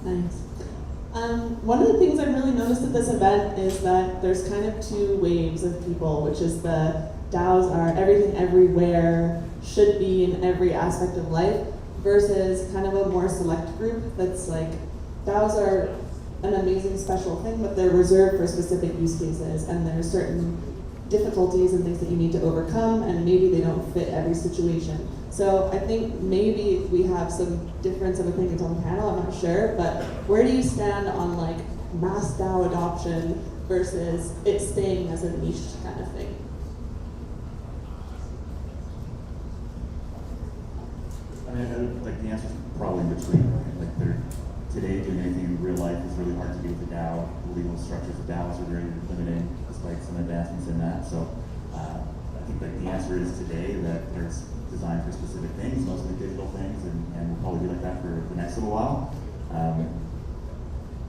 Nice. One of the things I've really noticed at this event is that there's kind of two waves of people, which is the DAOs are everything everywhere, should be in every aspect of life, versus kind of a more select group that's like, DAOs are an amazing special thing, but they're reserved for specific use cases, and there's certain difficulties and things that you need to overcome, and maybe they don't fit every situation. So I think maybe we have some difference of opinions on the panel, I'm not sure, but where do you stand on like mass DAO adoption versus it staying as a niche kind of thing? I mean, like the answer is probably in between. Like today, doing anything in real life is really hard to do with the DAO. The legal structures of DAOs are very limiting, despite some advancements in that. So I think like the answer is today that there's designed for specific things, mostly digital things, and will probably be like that for the next little while.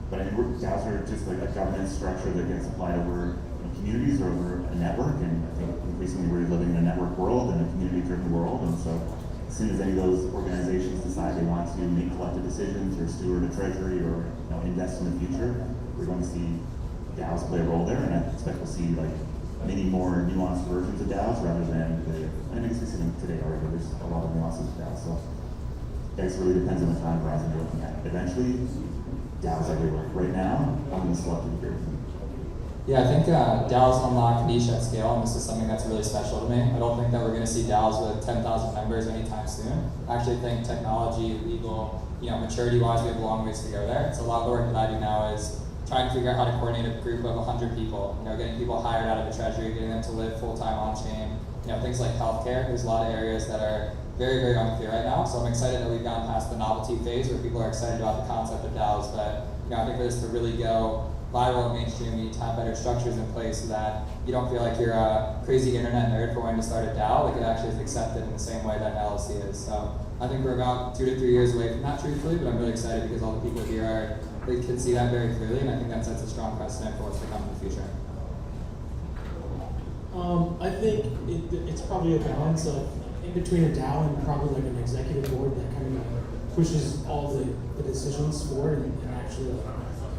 But I think DAOs are just like a governance structure that gets applied over communities or over a network, and I think increasingly we're living in a network world and a community-driven world, and so as soon as any of those organizations decide they want to make collective decisions or steward a treasury or invest in the future, we're going to see DAOs play a role there, and I expect we'll see like many more nuanced versions of DAOs rather than I think it's existing today already. There's a lot of nuances of DAOs, so I guess it really depends on the time horizon you're looking at. Eventually, DAOs everywhere. Right now, I'm in the selective group. Yeah, I think DAOs unlock niche at scale, and this is something that's really special to me. I don't think that we're going to see DAOs with 10,000 members anytime soon. I actually think technology, legal, maturity-wise, we have a long ways to go there. So a lot of the work that I do now is trying to figure out how to coordinate a group of 100 people. Getting people hired out of the treasury, getting them to live full-time on-chain. Things like healthcare. There's a lot of areas that are very, very unclear right now. So I'm excited that we've gone past the novelty phase where people are excited about the concept of DAOs. But I think for this to really go viral and mainstream, you need to have better structures in place so that you don't feel like you're a crazy internet nerd for wanting to start a DAO. Like it actually is accepted in the same way that an LLC is. So I think we're about 2 to 3 years away from that, truthfully, but I'm really excited because all the people here they can see that very clearly, and I think that sets a strong precedent for what's to come in the future. I think it's probably a balance of in between a DAO and probably like an executive board that kind of pushes all the decisions forward and actually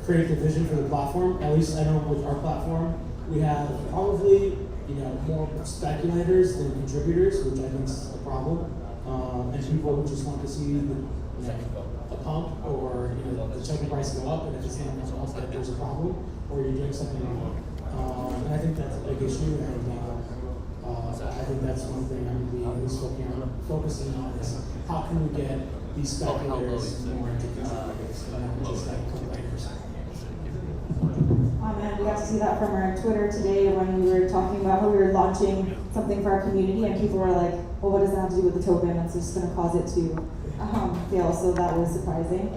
create the vision for the platform. At least I know with our platform, we have probably more speculators than contributors, which I think is a problem. And people who just want to see a pump or the token price go up, and if it's not much else, that there's a problem, or you're doing something wrong. And I think that's a big issue, and I think that's one thing I'm going to be focusing on is how can we get these speculators more into contributors and not just like complainers. And we got to see that from our Twitter today when we were talking about how we were launching something for our community, and people were like, well, what does that have to do with the token? It's just going to cause it to fail, so that was surprising.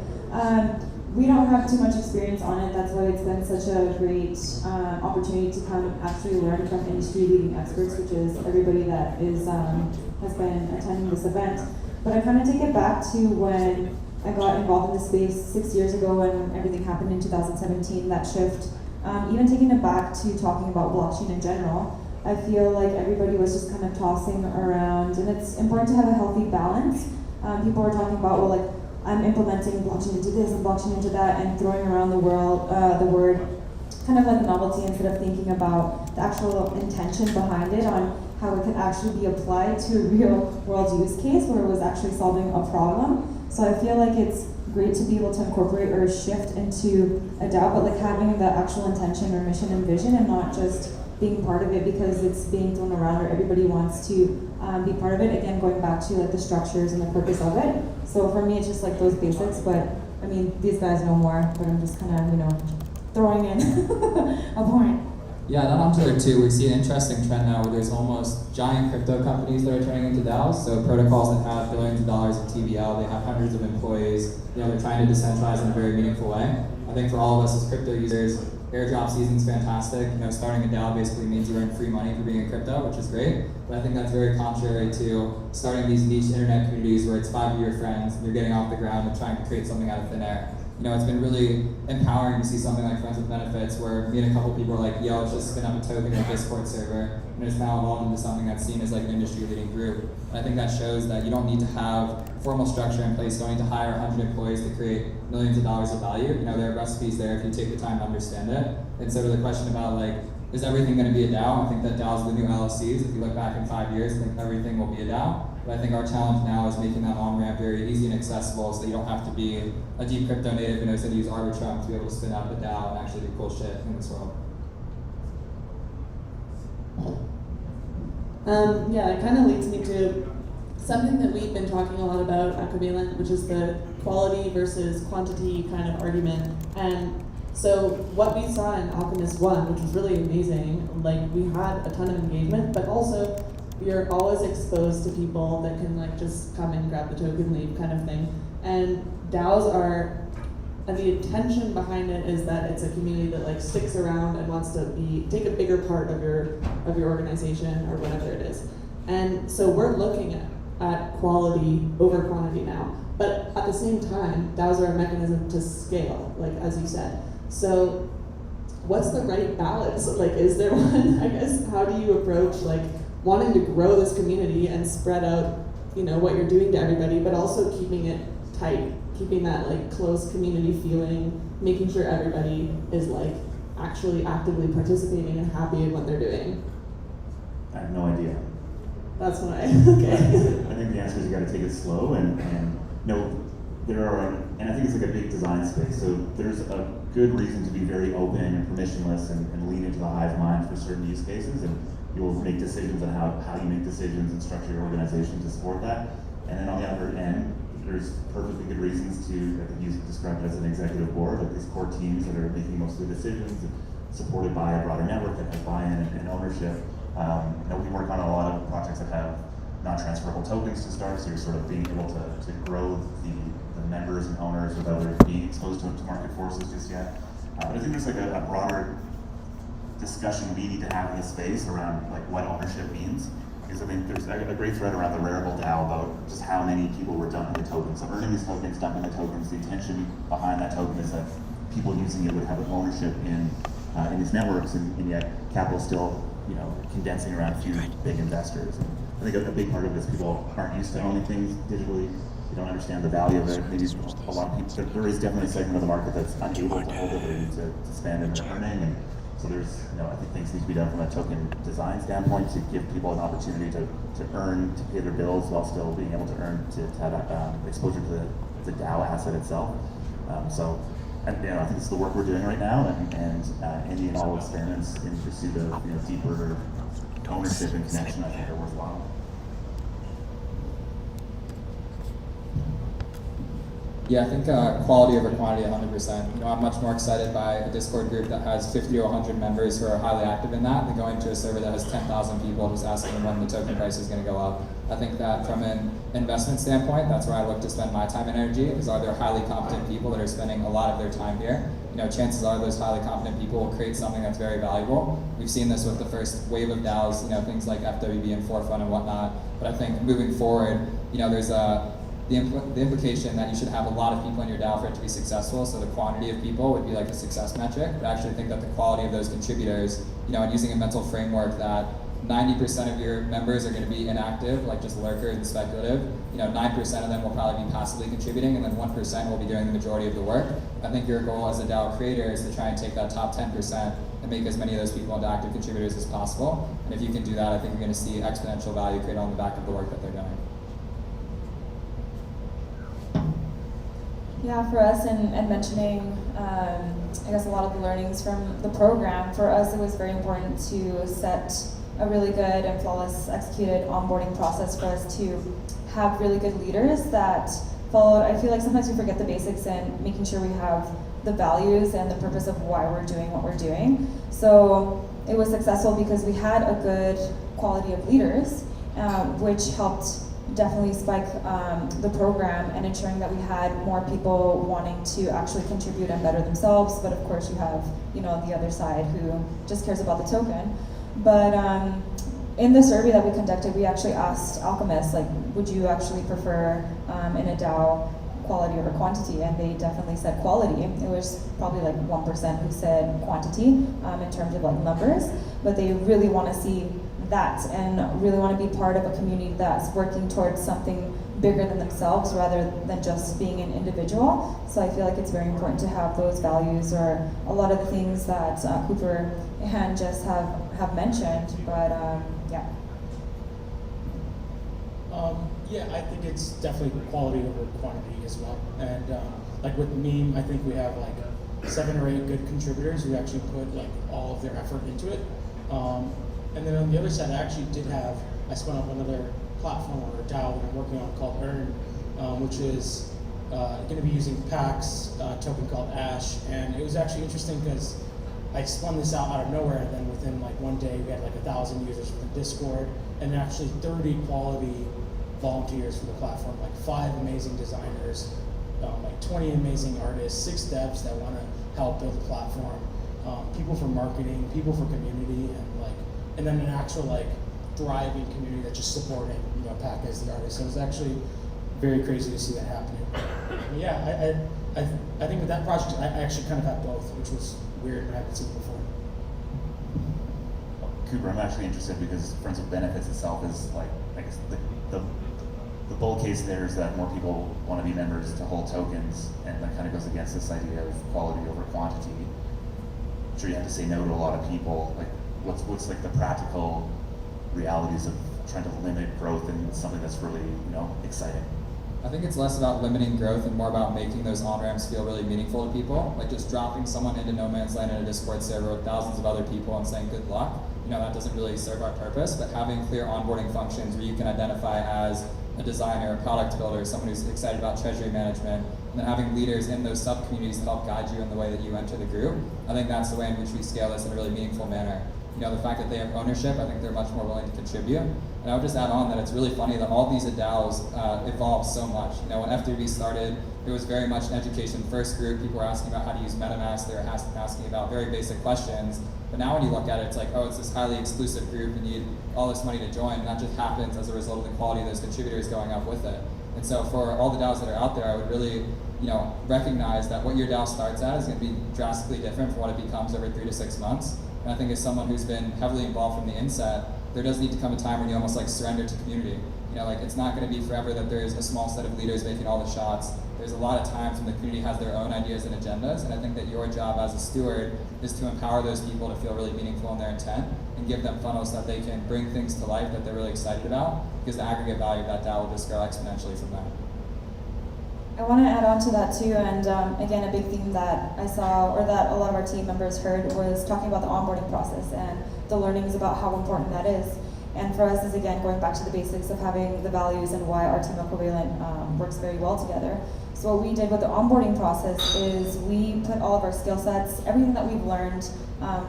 We don't have too much experience on it. That's why it's been such a great opportunity to come actually learn from industry-leading experts, which is everybody that has been attending this event. But I kind of take it back to when I got involved in the space 6 years ago when everything happened in 2017, that shift. Even taking it back to talking about blockchain in general, I feel like everybody was just kind of tossing around, and it's important to have a healthy balance. People were talking about, well, like, I'm implementing blockchain into this and blockchain into that, and throwing around the word kind of like a novelty instead of thinking about the actual intention behind it on how it could actually be applied to a real world use case where it was actually solving a problem. So I feel like it's great to be able to incorporate or shift into a DAO, but like having the actual intention or mission and vision, and not just being part of it because it's being thrown around or everybody wants to be part of it. Again, going back to like the structures and the purpose of it. So for me, it's just like those basics, but I mean, these guys know more, but I'm just kind of, throwing in a point. Yeah, that on Twitter too, we see an interesting trend now where there's almost giant crypto companies that are turning into DAOs. So protocols that have billions of dollars of TVL, they have hundreds of employees. They're trying to decentralize in a very meaningful way. I think for all of us as crypto users, airdrop season's fantastic. Starting a DAO basically means you earn free money for being in crypto, which is great. But I think that's very contrary to starting these niche internet communities where it's 5 of your friends and you're getting off the ground and trying to create something out of thin air. It's been really empowering to see something like Friends with Benefits, where me and a couple people are like, yo, let's just spin up a token in a Discord server, and it's now evolved into something that's seen as like an industry-leading group. And I think that shows that you don't need to have formal structure in place, don't need to hire 100 employees to create millions of dollars of value. There are recipes there if you take the time to understand it. And so to the question about like, is everything going to be a DAO? I think that DAOs are the new LLCs. If you look back in 5 years, I think everything will be a DAO. But I think our challenge now is making that on-ramp very easy and accessible so that you don't have to be a deep crypto native who knows how to use Arbitrum to be able to spin up a DAO and actually do cool shit in this world. Yeah, it kind of leads me to something that we've been talking a lot about at Covalent, which is the quality versus quantity kind of argument. And so what we saw in Alchemist 1, which was really amazing, like we had a ton of engagement, but also you're always exposed to people that can like just come and grab the token, leave kind of thing. And DAOs are, and the intention behind it is that it's a community that like sticks around and wants to take a bigger part of your organization or whatever it is. And so we're looking at quality over quantity now. But at the same time, DAOs are a mechanism to scale, like as you said. So what's the right balance? Like, is there one? I guess, how do you approach like wanting to grow this community and spread out, what you're doing to everybody, but also keeping it tight, keeping that like close community feeling, making sure everybody is like actually actively participating and happy in what they're doing? I have no idea. That's what okay. I think the answer is you got to take it slow and there are, and I think it's like a big design space. So there's a good reason to be very open and permissionless and lean into the hive mind for certain use cases, and you'll make decisions on how you make decisions and structure your organization to support that. And then on the other end, there's perfectly good reasons to, I think you described it as an executive board, like these core teams that are making most of the decisions, supported by a broader network that has buy-in and ownership. We work on a lot of projects that have non-transferable tokens to start, so you're sort of being able to grow the members and owners without being exposed to market forces just yet. But I think there's like a broader discussion we need to have in this space around like what ownership means. Because I think there's a great thread around the Rarible DAO about just how many people were dumping the tokens. So earning these tokens, dumping the tokens, the intention behind that token is that people using it would have ownership in these networks, and yet capital still condensing around a few big investors. And I think a big part of it is people aren't used to owning things digitally. They don't understand the value of it. Maybe a lot of people, there is definitely a segment of the market that's unable to hold it, they need to spend and earning. And so there's, I think things need to be done from a token design standpoint to give people an opportunity to earn, to pay their bills while still being able to earn, to have exposure to the DAO asset itself. I think it's the work we're doing right now, and any and all experiments in pursuit of deeper ownership and connection, I think are worthwhile. Yeah, I think quality over quantity 100%. I'm much more excited by a Discord group that has 50 or 100 members who are highly active in that than going to a server that has 10,000 people just asking when the token price is going to go up. I think that from an investment standpoint, that's where I look to spend my time and energy, is are there highly competent people that are spending a lot of their time here? Chances are those highly competent people will create something that's very valuable. We've seen this with the first wave of DAOs, things like FWB and Forefront and whatnot. But I think moving forward, there's the implication that you should have a lot of people in your DAO for it to be successful, so the quantity of people would be like a success metric. But I actually think that the quality of those contributors, and using a mental framework that 90% of your members are going to be inactive, like just lurkers and speculative, 9% of them will probably be passively contributing, and then 1% will be doing the majority of the work. I think your goal as a DAO creator is to try and take that top 10% and make as many of those people into active contributors as possible. And if you can do that, I think you're going to see exponential value created on the back of the work that they're doing. Yeah, for us, and mentioning, I guess, a lot of the learnings from the program, for us it was very important to set a really good and flawless executed onboarding process for us to have really good leaders that followed. I feel like sometimes we forget the basics and making sure we have the values and the purpose of why we're doing what we're doing. So it was successful because we had a good quality of leaders, which helped definitely spike the program and ensuring that we had more people wanting to actually contribute and better themselves. But of course you have, the other side who just cares about the token. But in the survey that we conducted, we actually asked Alchemists, would you actually prefer in a DAO quality over quantity, and they definitely said quality. It was probably like 1% who said quantity in terms of like numbers, but they really want to see that and really want to be part of a community that's working towards something bigger than themselves rather than just being an individual. So I feel like it's very important to have those values, or a lot of the things that Cooper and Jess have mentioned, but yeah. Yeah, I think it's definitely quality over quantity as well. And like with MEME, I think we have like 7 or 8 good contributors who actually put like all of their effort into it. And then on the other side, I spun up another platform or a DAO that I'm working on called Earn, which is going to be using PAX, token called Ash. And it was actually interesting because I spun this out of nowhere, and then within like one day we had like 1,000 users for the Discord, and actually 30 quality volunteers for the platform, like 5 amazing designers, like 20 amazing artists, 6 devs that want to help build the platform, people for marketing, people for community, and then an actual like thriving community that's just supporting, Pac as the artist. So it was actually very crazy to see that happening. But yeah, I think with that project, I actually kind of had both, which was weird and I haven't seen before. Cooper, I'm actually interested because Friends with Benefits itself is like, I guess the bull case there is that more people want to be members to hold tokens, and that kind of goes against this idea of quality over quantity. I'm sure you have to say no to a lot of people. Like, what's like the practical realities of trying to limit growth in something that's really, exciting? I think it's less about limiting growth and more about making those on-ramps feel really meaningful to people. Like just dropping someone into no man's land in a Discord server with thousands of other people and saying good luck, that doesn't really serve our purpose. But having clear onboarding functions where you can identify as a designer, a product builder, someone who's excited about treasury management, and then having leaders in those sub-communities to help guide you in the way that you enter the group, I think that's the way in which we scale this in a really meaningful manner. The fact that they have ownership, I think they're much more willing to contribute. And I would just add on that it's really funny that all these DAOs evolved so much. When F3B started, it was very much an education-first group. People were asking about how to use MEMEX. They were asking about very basic questions. But now when you look at it, it's like, oh, it's this highly exclusive group and you need all this money to join. And that just happens as a result of the quality of those contributors going up with it. And so for all the DAOs that are out there, I would really recognize that what your DAO starts at is going to be drastically different from what it becomes every 3 to 6 months. And I think as someone who's been heavily involved from the inset, there does need to come a time when you almost like surrender to community. It's not going to be forever that there's a small set of leaders making all the shots. There's a lot of times when the community has their own ideas and agendas, and I think that your job as a steward is to empower those people to feel really meaningful in their intent and give them funnels so that they can bring things to life that they're really excited about, because the aggregate value of that DAO will just grow exponentially from that. I want to add on to that too, and again, a big theme that I saw, or that a lot of our team members heard, was talking about the onboarding process and the learnings about how important that is. And for us is, again, going back to the basics of having the values and why our team at Covalent works very well together. So what we did with the onboarding process is we put all of our skill sets, everything that we've learned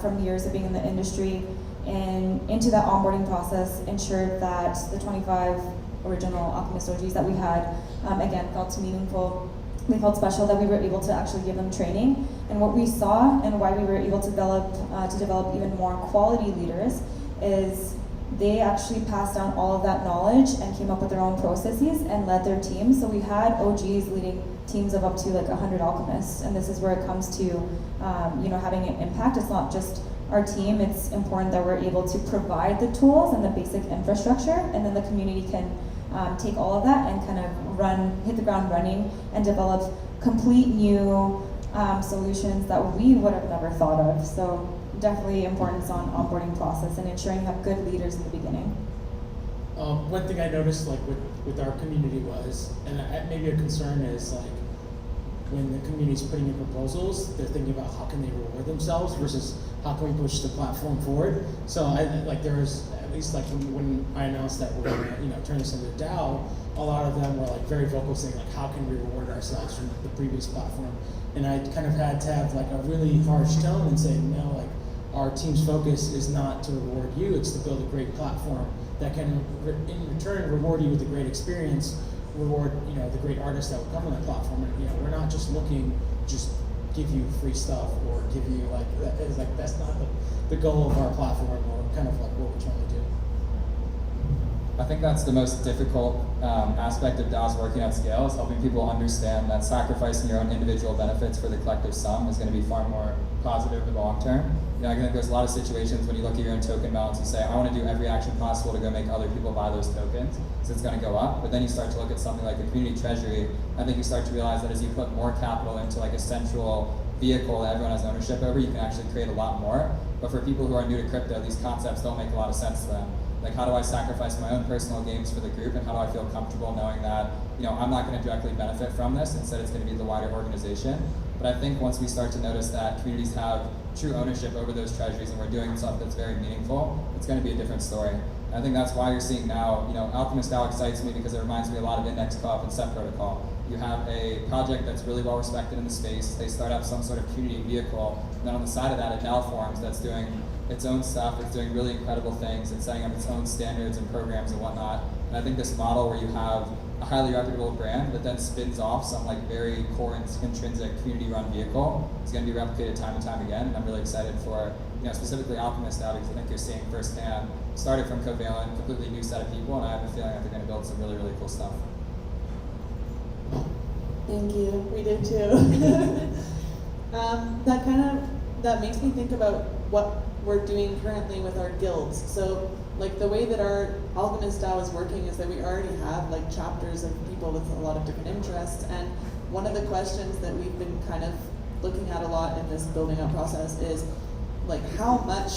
from years of being in the industry, and into that onboarding process, ensured that the 25 original Alchemist OGs that we had, again, felt meaningful. They felt special that we were able to actually give them training. And what we saw and why we were able to develop even more quality leaders is they actually passed down all of that knowledge and came up with their own processes and led their teams. So we had OGs leading teams of up to like 100 alchemists. And this is where it comes to having an impact. It's not just our team. It's important that we're able to provide the tools and the basic infrastructure, and then the community can take all of that and kind of hit the ground running and develop complete new solutions that we would have never thought of. So definitely importance on onboarding process and ensuring you have good leaders in the beginning. One thing I noticed with our community was, and maybe a concern is when the community's putting in proposals, they're thinking about how can they reward themselves versus how can we push the platform forward. So there was, at least when I announced that we're going to turn this into a DAO, a lot of them were very vocal saying how can we reward ourselves from the previous platform. And I kind of had to have a really harsh tone and say, no, our team's focus is not to reward you, it's to build a great platform that can in return reward you with a great experience, reward the great artists that will come on that platform. And we're not just looking just give you free stuff or give you that's not the goal of our platform or kind of what we're trying to do. I think that's the most difficult aspect of DAOs working at scale, is helping people understand that sacrificing your own individual benefits for the collective sum is going to be far more positive in the long term. I think there's a lot of situations when you look at your own token balance, you say, I want to do every action possible to go make other people buy those tokens, so it's going to go up. But then you start to look at something like a community treasury. I think you start to realize that as you put more capital into like a central vehicle that everyone has ownership over, you can actually create a lot more. But for people who are new to crypto, these concepts don't make a lot of sense to them. Like, how do I sacrifice my own personal gains for the group, and how do I feel comfortable knowing that, I'm not going to directly benefit from this, instead it's going to be the wider organization. But I think once we start to notice that communities have true ownership over those treasuries and we're doing stuff that's very meaningful, it's going to be a different story. And I think that's why you're seeing now, AlchemistDAO excites me because it reminds me a lot of Index Co-op and Set Protocol. You have a project that's really well respected in the space, they start up some sort of community vehicle, and then on the side of that a DAO forms that's doing its own stuff, it's doing really incredible things, it's setting up its own standards and programs and whatnot. And I think this model where you have a highly reputable brand that then spins off some like very core and intrinsic community-run vehicle is going to be replicated time and time again. And I'm really excited for, specifically AlchemistDAO, because I think you're seeing firsthand, started from Covalent, completely new set of people, and I have a feeling that they're going to build some really, really cool stuff. Thank you. We did too. That makes me think about what we're doing currently with our guilds. So, like, the way that our AlchemistDAO is working is that we already have like chapters of people with a lot of different interests, and one of the questions that we've been kind of looking at a lot in this building up process is like, how much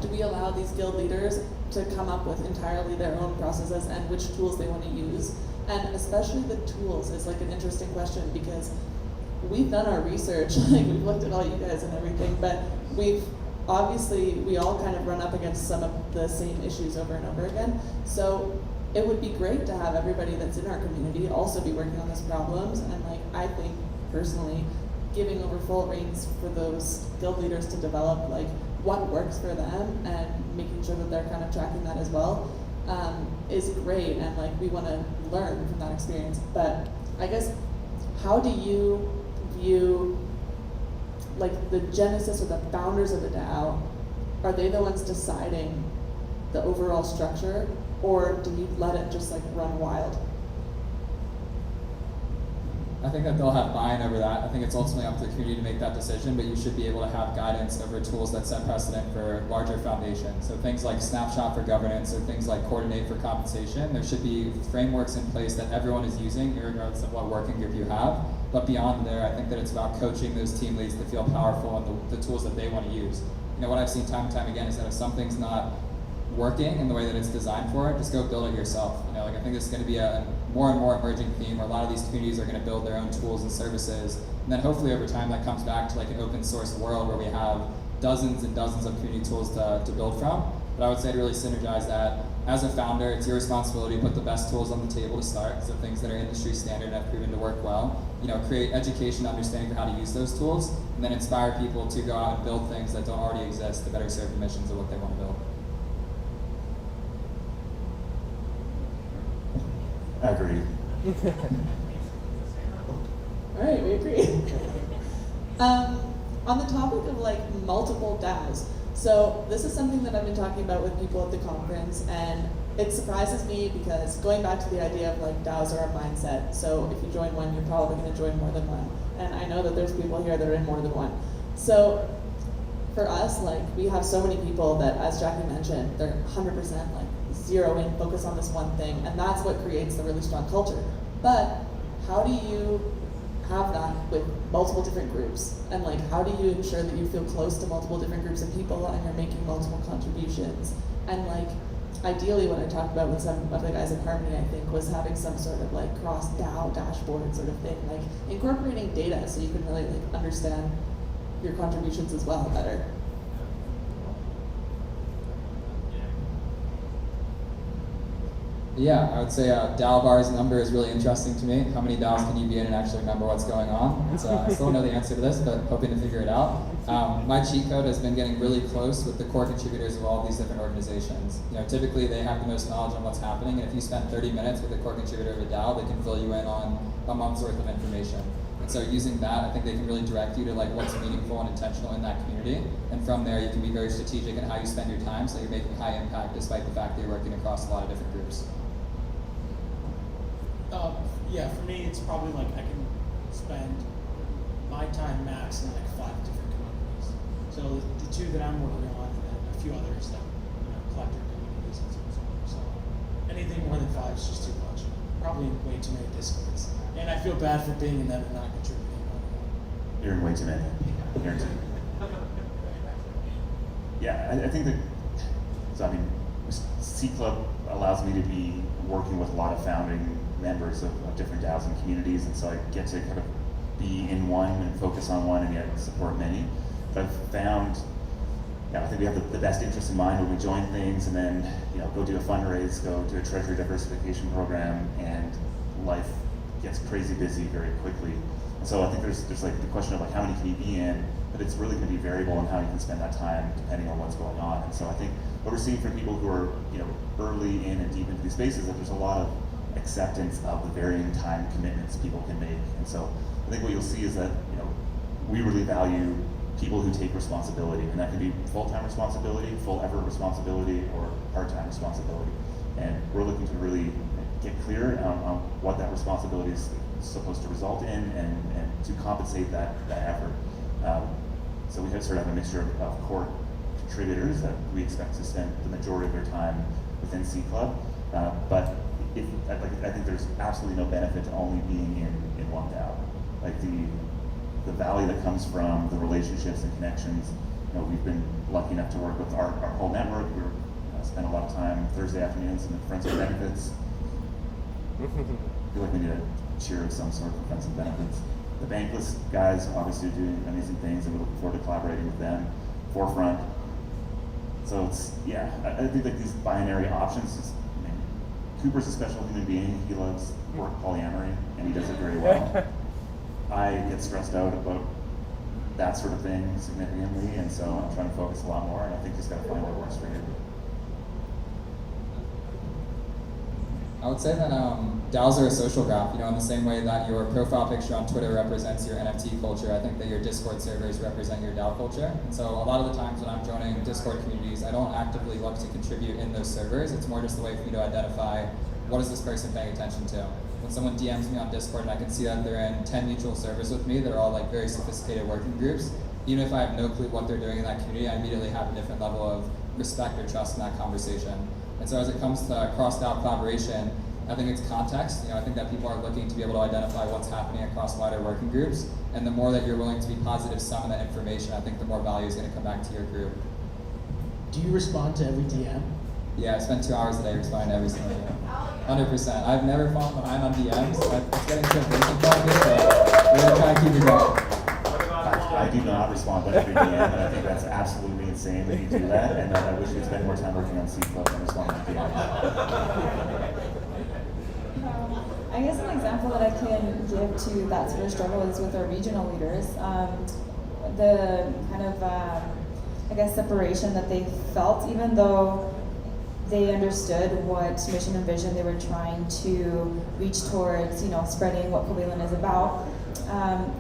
do we allow these guild leaders to come up with entirely their own processes and which tools they want to use? And especially the tools is like an interesting question, because we've done our research, like we've looked at all you guys and everything, but we all kind of run up against some of the same issues over and over again. So it would be great to have everybody that's in our community also be working on these problems, and like, I think personally, giving over full reins for those guild leaders to develop like what works for them and making sure that they're kind of tracking that as well is great, and like we want to learn from that experience. But I guess, how do you view like the genesis or the founders of the DAO? Are they the ones deciding the overall structure, or do you let it just like run wild? I think that they'll have buy-in over that. I think it's ultimately up to the community to make that decision, but you should be able to have guidance over tools that set precedent for larger foundations. So things like Snapshot for governance, or things like Coordinate for compensation. There should be frameworks in place that everyone is using, regardless of what working group you have. But beyond there, I think that it's about coaching those team leads to feel powerful in the tools that they want to use. What I've seen time and time again is that if something's not working in the way that it's designed for, just go build it yourself. I think this is going to be a more and more emerging theme, where a lot of these communities are going to build their own tools and services, and then hopefully over time that comes back to like an open source world where we have dozens and dozens of community tools to build from. But I would say to really synergize that, as a founder, it's your responsibility to put the best tools on the table to start, so things that are industry standard and have proven to work well. Create education, understanding for how to use those tools, and then inspire people to go out and build things that don't already exist to better serve the missions of what they want to build. Agreed. All right, we agree. On the topic of like multiple DAOs, so this is something that I've been talking about with people at the conference, and it surprises me because going back to the idea of like DAOs are a mindset. So if you join one, you're probably going to join more than one, and I know that there's people here that are in more than one. So for us, like, we have so many people that, as Jackie mentioned, they're 100% like zero in, focus on this one thing, and that's what creates the really strong culture. But how do you have that with multiple different groups? And like, how do you ensure that you feel close to multiple different groups of people and you're making multiple contributions? And like, ideally what I talked about with some of the guys in Harmony, I think, was having some sort of like cross DAO dashboard sort of thing, like incorporating data so you can really like understand your contributions as well better. Yeah, I would say DAO bar's number is really interesting to me. How many DAOs can you be in and actually remember what's going on? So I still don't know the answer to this, but hoping to figure it out. My cheat code has been getting really close with the core contributors of all these different organizations. Typically they have the most knowledge on what's happening, and if you spend 30 minutes with a core contributor of a DAO, they can fill you in on a month's worth of information. And so using that, I think they can really direct you to like what's meaningful and intentional in that community. And from there, you can be very strategic in how you spend your time, so you're making high impact despite the fact that you're working across a lot of different groups. Yeah, for me, it's probably like I can spend my time max in like 5 different communities. So the 2 that I'm working on, and then a few others that collector communities and so on. So anything more than 5 is just too much. Probably way too many Discords. And I feel bad for being in them and not contributing. You're in way too many. Yeah, I think that, so I mean, C Club allows me to be working with a lot of founding members of different DAOs and communities, and so I get to kind of be in one and focus on one and yet support many. But I've found, I think we have the best interest in mind when we join things and then go do a fundraise, go do a treasury diversification program, and life gets crazy busy very quickly. And so I think there's like the question of like how many can you be in, but it's really going to be variable in how you can spend that time depending on what's going on. And so I think what we're seeing from people who are early in and deep into these spaces, that there's a lot of acceptance of the varying time commitments people can make. And so I think what you'll see is that we really value people who take responsibility, and that can be full-time responsibility, full effort responsibility, or part-time responsibility. And we're looking to really get clear on what that responsibility is supposed to result in, and to compensate that effort. So we sort of have a mixture of core contributors that we expect to spend the majority of their time within C Club, but I think there's absolutely no benefit to only being in one DAO. Like the value that comes from the relationships and connections. We've been lucky enough to work with our whole network. We're spend a lot of time Thursday afternoons in the Friends with Benefits. I feel like we need a cheer of some sort for Friends with Benefits. The Bankless guys obviously are doing amazing things, and we look forward to collaborating with them. Forefront. So it's, I think like these binary options. Cooper's a special human being. He loves work polyamory, and he does it very well. I get stressed out about that sort of thing significantly, and so I'm trying to focus a lot more, and I think just got to find what works for you. I would say that DAOs are a social graph, in the same way that your profile picture on Twitter represents your NFT culture. I think that your Discord servers represent your DAO culture. And so a lot of the times when I'm joining Discord communities, I don't actively look to contribute in those servers. It's more just a way for me to identify what is this person paying attention to. When someone DMs me on Discord and I can see that they're in 10 mutual servers with me that are all like very sophisticated working groups, even if I have no clue what they're doing in that community, I immediately have a different level of respect or trust in that conversation. And so as it comes to cross-DAO collaboration, I think it's context. I think that people are looking to be able to identify what's happening across wider working groups. And the more that you're willing to be positive sum of that information, I think the more value is going to come back to your group. Do you respond to every DM? Yeah, I spend 2 hours a day responding to every single DM. 100%. I've never fallen behind on DMs. It's getting to a breaking point here, so we're going to try to keep it going. I do not respond to every DM, and I think that's absolutely insane that you do that, and I wish you'd spend more time working on C Club than responding to DMs. I guess an example that I can give to that sort of struggle is with our regional leaders. The kind of, separation that they felt, even though they understood what mission and vision they were trying to reach towards, spreading what Covalent is about.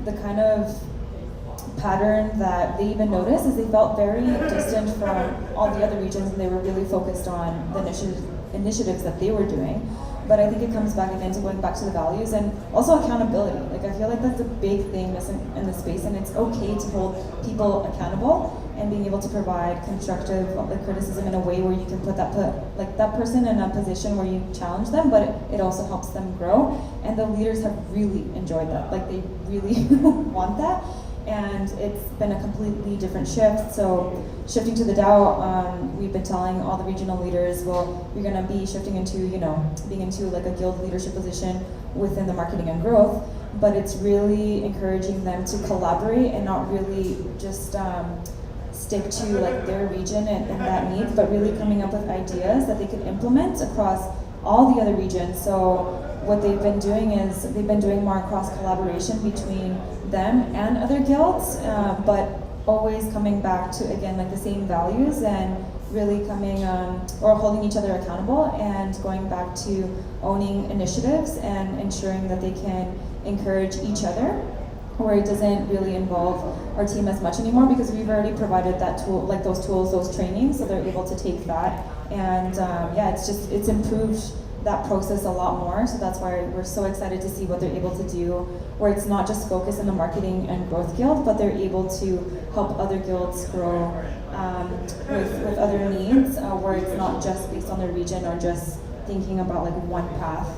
The kind of pattern that they even noticed is they felt very distant from all the other regions, and they were really focused on the initiatives that they were doing. But I think it comes back again to going back to the values and also accountability. I feel like that's a big thing in the space, and it's okay to hold people accountable and being able to provide constructive criticism in a way where you can put that person in a position where you challenge them, but it also helps them grow. And the leaders have really enjoyed that. They really want that. And it's been a completely different shift. So shifting to the DAO, we've been telling all the regional leaders, well, you're gonna be shifting into, being into a guild leadership position within the marketing and growth, but it's really encouraging them to collaborate and not really just stick to their region and that need, but really coming up with ideas that they could implement across all the other regions. So what they've been doing is they've been doing more cross collaboration between them and other guilds, but always coming back to, again, the same values and really coming or holding each other accountable and going back to owning initiatives and ensuring that they can encourage each other where it doesn't really involve our team as much anymore because we've already provided that tool, like those tools, those trainings, so they're able to take that. And yeah, it's improved that process a lot more. So that's why we're so excited to see what they're able to do, where it's not just focused on the marketing and growth guild, but they're able to help other guilds grow with other needs, where it's not just based on the region or just thinking about like one path.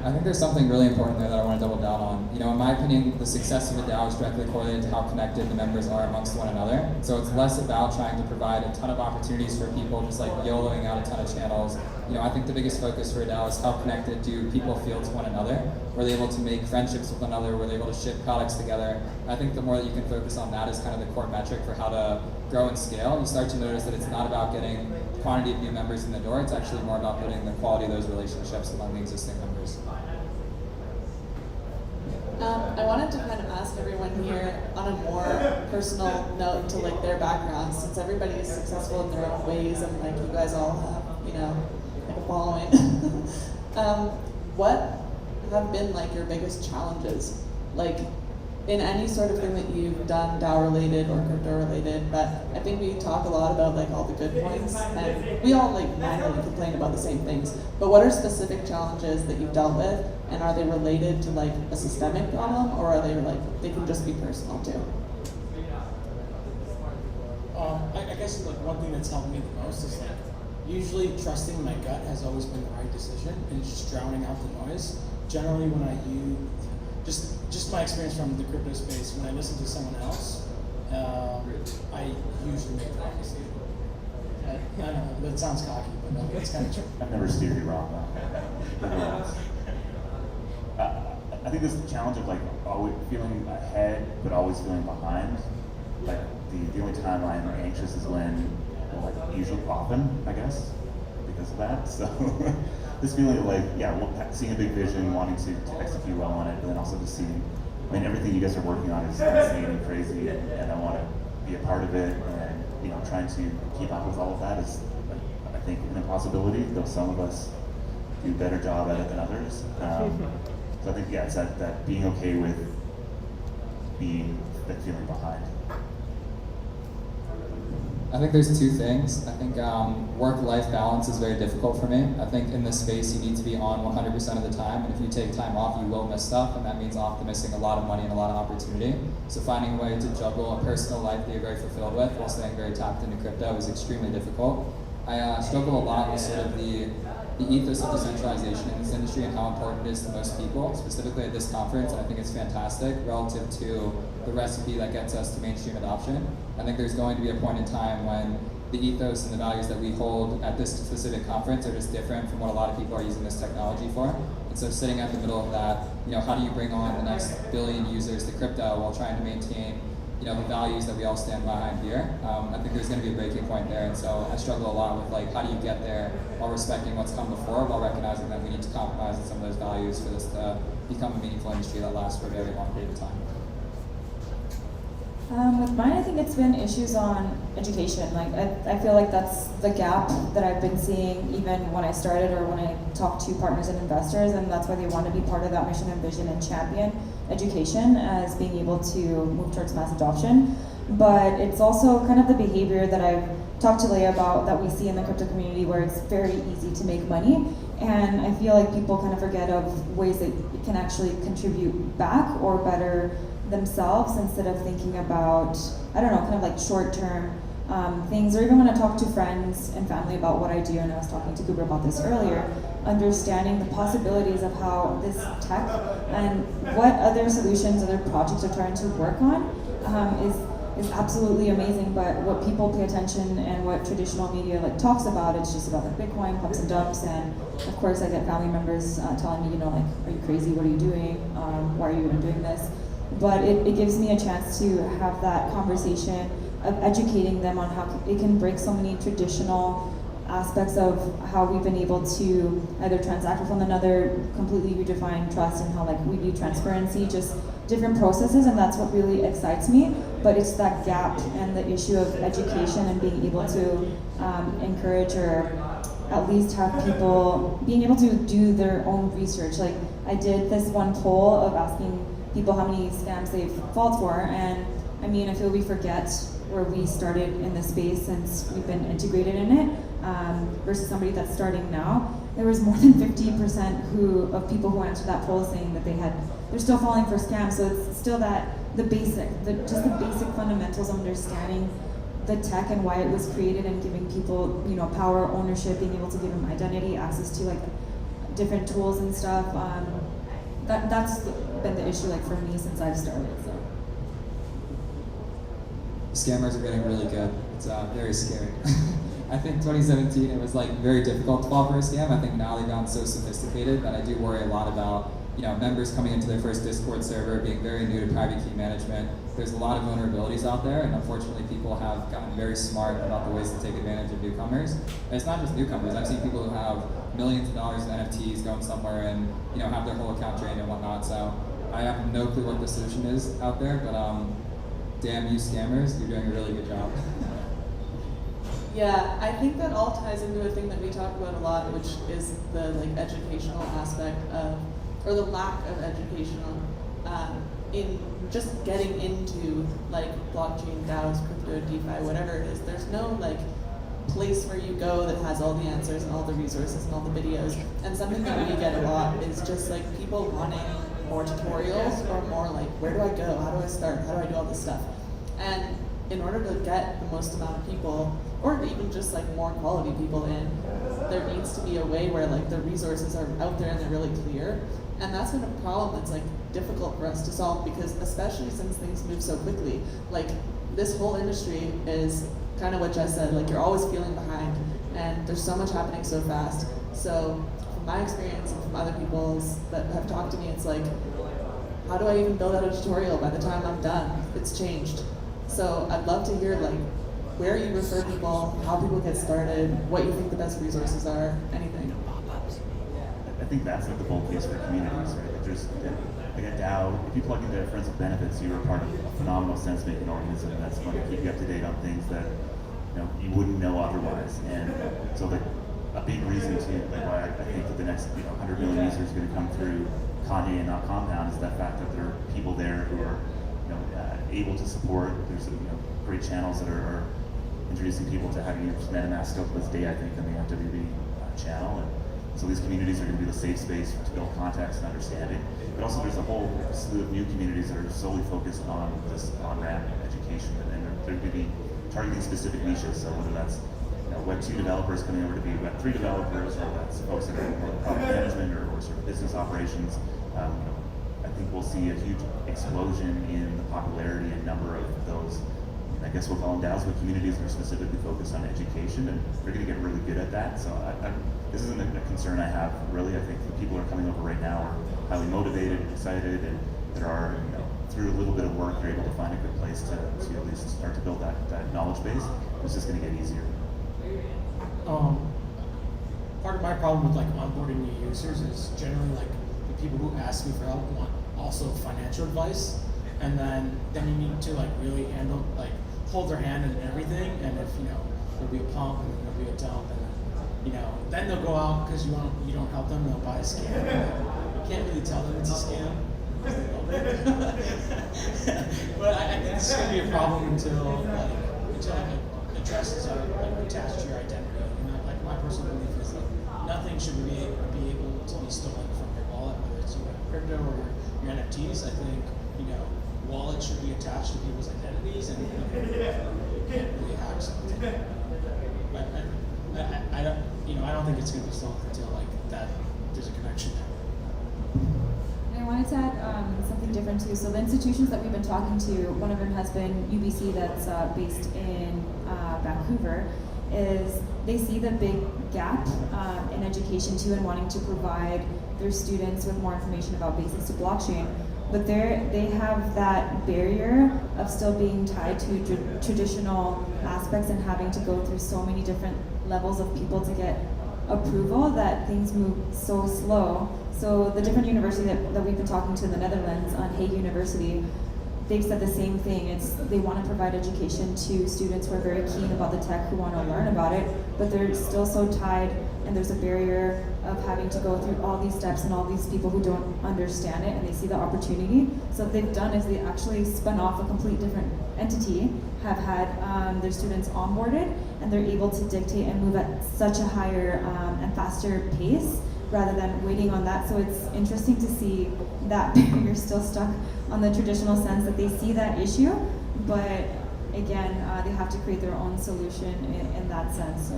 I think there's something really important there that I want to double down on. You know, in my opinion, the success of a DAO is directly correlated to how connected the members are amongst one another. So it's less about trying to provide a ton of opportunities for people, just like YOLOing out a ton of channels. You know, I think the biggest focus for a DAO is how connected do people feel to one another? Were they able to make friendships with one another? Were they able to ship products together? I think the more that you can focus on that as kind of the core metric for how to grow and scale, you start to notice that it's not about getting quantity of new members in the door, it's actually more about building the quality of those relationships among the existing members. I wanted to kind of ask everyone here on a more personal note into like their backgrounds, since everybody is successful in their own ways and like you guys all have, you know, like a following. What have been like your biggest challenges? Like in any sort of thing that you've done, DAO related or crypto related, but I think we talk a lot about like all the good points and we all like manually complain about the same things, but what are specific challenges that you've dealt with, and are they related to like a systemic problem, or are they like, they can just be personal too? I guess like one thing that's helped me the most is like usually trusting my gut has always been the right decision and just drowning out the noise. Generally when I use just my experience from the crypto space, when I listen to someone else, I usually make the wrong decision. I don't know, that sounds cocky, but no, it's kind of true. I've never steered you wrong, though. I think this challenge of like always feeling ahead, but always feeling behind. Like the only time I'm anxious is when, well, like usually often, I guess, because of that. So this feeling of like, yeah, seeing a big vision, wanting to execute well on it, and then also just seeing, I mean, everything you guys are working on is insane and crazy, and I want to be a part of it, and you know, trying to keep up with all of that is, I think, an impossibility, though some of us do a better job at it than others. So I think, yeah, it's that being okay with that feeling behind. I think there's two things. I think work-life balance is very difficult for me. I think in this space you need to be on 100% of the time, and if you take time off you will miss stuff, and that means often missing a lot of money and a lot of opportunity. So finding a way to juggle a personal life that you're very fulfilled with while staying very tapped into crypto is extremely difficult. I struggle a lot with sort of the ethos of decentralization in this industry and how important it is to most people, specifically at this conference, and I think it's fantastic relative to the recipe that gets us to mainstream adoption. I think there's going to be a point in time when the ethos and the values that we hold at this specific conference are just different from what a lot of people are using this technology for. And so sitting at the middle of that, you know, how do you bring on the next billion users to crypto while trying to maintain, you know, the values that we all stand behind here? I think there's going to be a breaking point there, and so I struggle a lot with like, how do you get there while respecting what's come before, while recognizing that we need to compromise on some of those values for this to become a meaningful industry that lasts for a very long period of time. With mine, I think it's been issues on education. Like I feel like that's the gap that I've been seeing even when I started or when I talk to partners and investors, and that's why they want to be part of that mission and vision and champion education as being able to move towards mass adoption. But it's also kind of the behavior that I've talked to Leah about that we see in the crypto community, where it's very easy to make money, and I feel like people kind of forget of ways that it can actually contribute back or better themselves, instead of thinking about, I don't know, kind of like short-term things, or even when I talk to friends and family about what I do, and I was talking to Cooper about this earlier, understanding the possibilities of how this tech and what other solutions, other projects are trying to work on is absolutely amazing. But what people pay attention and what traditional media like talks about, it's just about like Bitcoin pumps and dumps. And of course I get family members telling me, you know, like, are you crazy? What are you doing? Why are you even doing this? But it gives me a chance to have that conversation of educating them on how it can break so many traditional aspects of how we've been able to either transact with one another, completely redefine trust, and how like we view transparency, just different processes, and that's what really excites me. But it's that gap and the issue of education and being able to encourage or at least have people being able to do their own research. Like I did this one poll of asking people how many scams they've fallen for, and I mean, I feel we forget where we started in this space since we've been integrated in it, versus somebody that's starting now. There was more than 50% of people who answered that poll saying that they're still falling for scams. So it's still just the basic fundamentals of understanding the tech and why it was created, and giving people, you know, power, ownership, being able to give them identity, access to like different tools and stuff. That's been the issue like for me since I've started. So. Scammers are getting really good. It's very scary. I think 2017 it was like very difficult to fall for a scam. I think now they've gotten so sophisticated that I do worry a lot about, you know, members coming into their first Discord server, being very new to private key management. There's a lot of vulnerabilities out there, and unfortunately people have gotten very smart about the ways to take advantage of newcomers. And it's not just newcomers. I've seen people who have millions of dollars in NFTs going somewhere and, you know, have their whole account drained and whatnot. So I have no clue what the solution is out there, but damn you scammers, you're doing a really good job. Yeah, I think that all ties into a thing that we talk about a lot, which is the like educational aspect of, or the lack of educational in just getting into like blockchain, DAOs, crypto, DeFi, whatever it is. There's no like place where you go that has all the answers and all the resources and all the videos. And something that we get a lot is just like people wanting more tutorials or more like, where do I go? How do I start? How do I do all this stuff? And in order to get the most amount of people, or even just like more quality people in, there needs to be a way where like the resources are out there and they're really clear. And that's been a problem that's like difficult for us to solve, because especially since things move so quickly, like this whole industry is kind of what Jess said, like you're always feeling behind and there's so much happening so fast. So from my experience and from other people's that have talked to me, it's like, how do I even build out a tutorial by the time I'm done? It's changed. So I'd love to hear like where you refer people, how people get started, what you think the best resources are, anything. I think that's like the bull case for communities, right? Like there's like a DAO, if you plug into Friends with Benefits, you're a part of a phenomenal sense-making organism that's going to keep you up to date on things that you wouldn't know otherwise. And so like a big reason to like why I think that the next 100 million users are going to come through Kanye and not Compound is that fact that there are people there who are able to support. There's great channels that are introducing people to how to use MetaMask still to this day, I think, on the FWB channel. And so these communities are going to be the safe space to build context and understanding. But also there's a whole slew of new communities that are solely focused on this on-ramp education, and they're going to be targeting specific niches. So whether that's Web 2 developers coming over to be Web 3 developers, or that's folks that are more product management or sort of business operations, I think we'll see a huge explosion in the popularity and number of those, I guess we'll call them DAOs, but communities that are specifically focused on education, and they're going to get really good at that. So this isn't a concern I have, really. I think the people who are coming over right now are highly motivated, excited, and that are, through a little bit of work, they're able to find a good place to at least start to build that knowledge base. It's just going to get easier. Part of my problem with like onboarding new users is generally like the people who ask me for help want also financial advice, and then you need to like really handle, like hold their hand in everything, and if there'll be a pump and then there'll be a dump, and then they'll go out because you don't help them, they'll buy a scam. You can't really tell them it's a scam. But I think this is going to be a problem until addresses are like attached to your identity. And like my personal belief is that nothing should be able to be stolen from your wallet, whether it's crypto or your NFTs. I think wallets should be attached to people's identities, and you can't really hack something. But I don't think it's going to be stolen until like that there's a connection there. I wanted to add something different too. So the institutions that we've been talking to, one of them has been UBC, that's based in Vancouver, is they see the big gap in education too, and wanting to provide their students with more information about basics to blockchain. But they have that barrier of still being tied to traditional aspects and having to go through so many different levels of people to get approval that things move so slow. So the different university that we've been talking to in the Netherlands, on Hague University, they've said the same thing. They want to provide education to students who are very keen about the tech, who want to learn about it, but they're still so tied and there's a barrier of having to go through all these steps and all these people who don't understand it, and they see the opportunity. So what they've done is they actually spun off a complete different entity, have had their students onboarded, and they're able to dictate and move at such a higher and faster pace rather than waiting on that. So it's interesting to see that barrier still stuck on the traditional sense that they see that issue, but again, they have to create their own solution in that sense. So,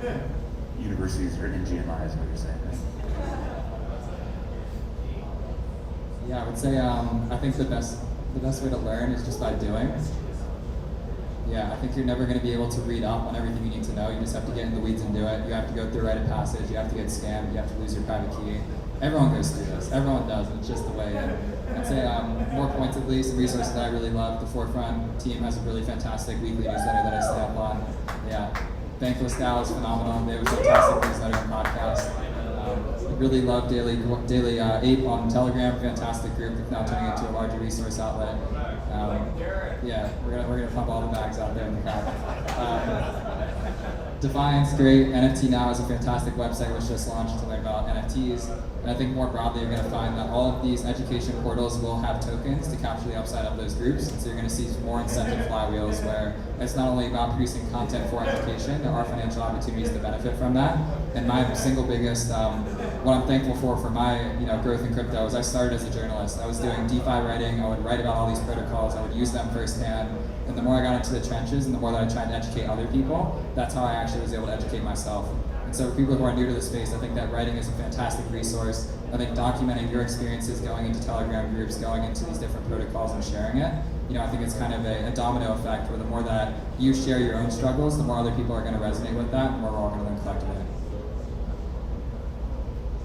yeah. Universities are in GMI is what you're saying, right? Yeah, I would say I think the best way to learn is just by doing. Yeah, I think you're never going to be able to read up on everything you need to know. You just have to get in the weeds and do it. You have to go through rite of passage. You have to get scammed. You have to lose your private key. Everyone goes through this. Everyone does. It's just the way in. I'd say more pointedly, some resources that I really love. The Forefront team has a really fantastic weekly newsletter that I stay up on. Yeah, MCON is phenomenal. They have a fantastic newsletter and podcast. I really love Daily Ape on Telegram. Fantastic group. It's now turning into a larger resource outlet. Yeah, we're gonna pump all the bags out there in the crowd. Defiant's great. NFT Now is a fantastic website which just launched to learn about NFTs. And I think more broadly, you're going to find that all of these education portals will have tokens to capture the upside of those groups. And so you're going to see more incentive flywheels where it's not only about producing content for education, there are financial opportunities to benefit from that. And my single biggest, what I'm thankful for my growth in crypto is I started as a journalist. I was doing DeFi writing. I would write about all these protocols. I would use them firsthand. And the more I got into the trenches and the more that I tried to educate other people, that's how I actually was able to educate myself. And so for people who are new to the space, I think that writing is a fantastic resource. I think documenting your experiences going into Telegram groups, going into these different protocols and sharing it, I think it's kind of a domino effect where the more that you share your own struggles, the more other people are going to resonate with that, and the more we're all going to learn collectively.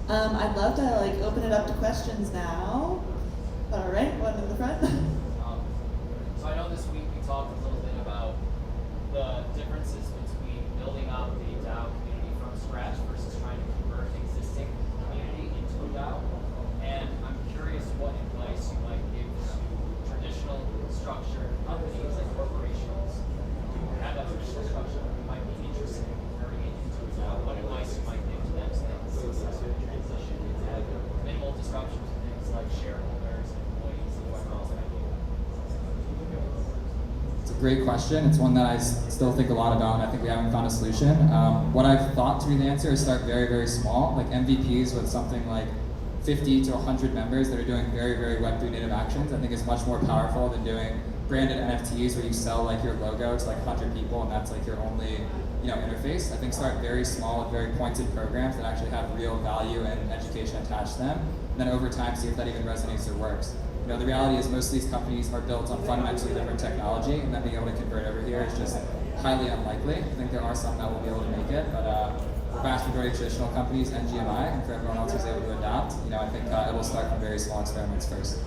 I'd love to open it up to questions now. All right, one in the front. So I know this week we talked a little bit about the differences between building up the DAO community from scratch versus trying to convert existing community into a DAO. And I'm curious what advice you might give to traditional structured companies like corporations who have that traditional structure who might be interested in converting it into a DAO. What advice you might give to them so they can successfully transition and have minimal disruptions to things like shareholders, employees, and what else might be. It's a great question. It's one that I still think a lot about, and I think we haven't found a solution. What I've thought to be the answer is start very, very small, like MVPs with something like 50 to 100 members that are doing very, very Web3 native actions. I think is much more powerful than doing branded NFTs where you sell your logo to 100 people and that's your only interface. I think start very small with very pointed programs that actually have real value and education attached to them. And then over time, see if that even resonates or works. The reality is most of these companies are built on fundamentally different technology, and then being able to convert over here is just highly unlikely. I think there are some that will be able to make it, but the vast majority of traditional companies and GMI, and for everyone else who's able to adapt, I think it will start from very small experiments first.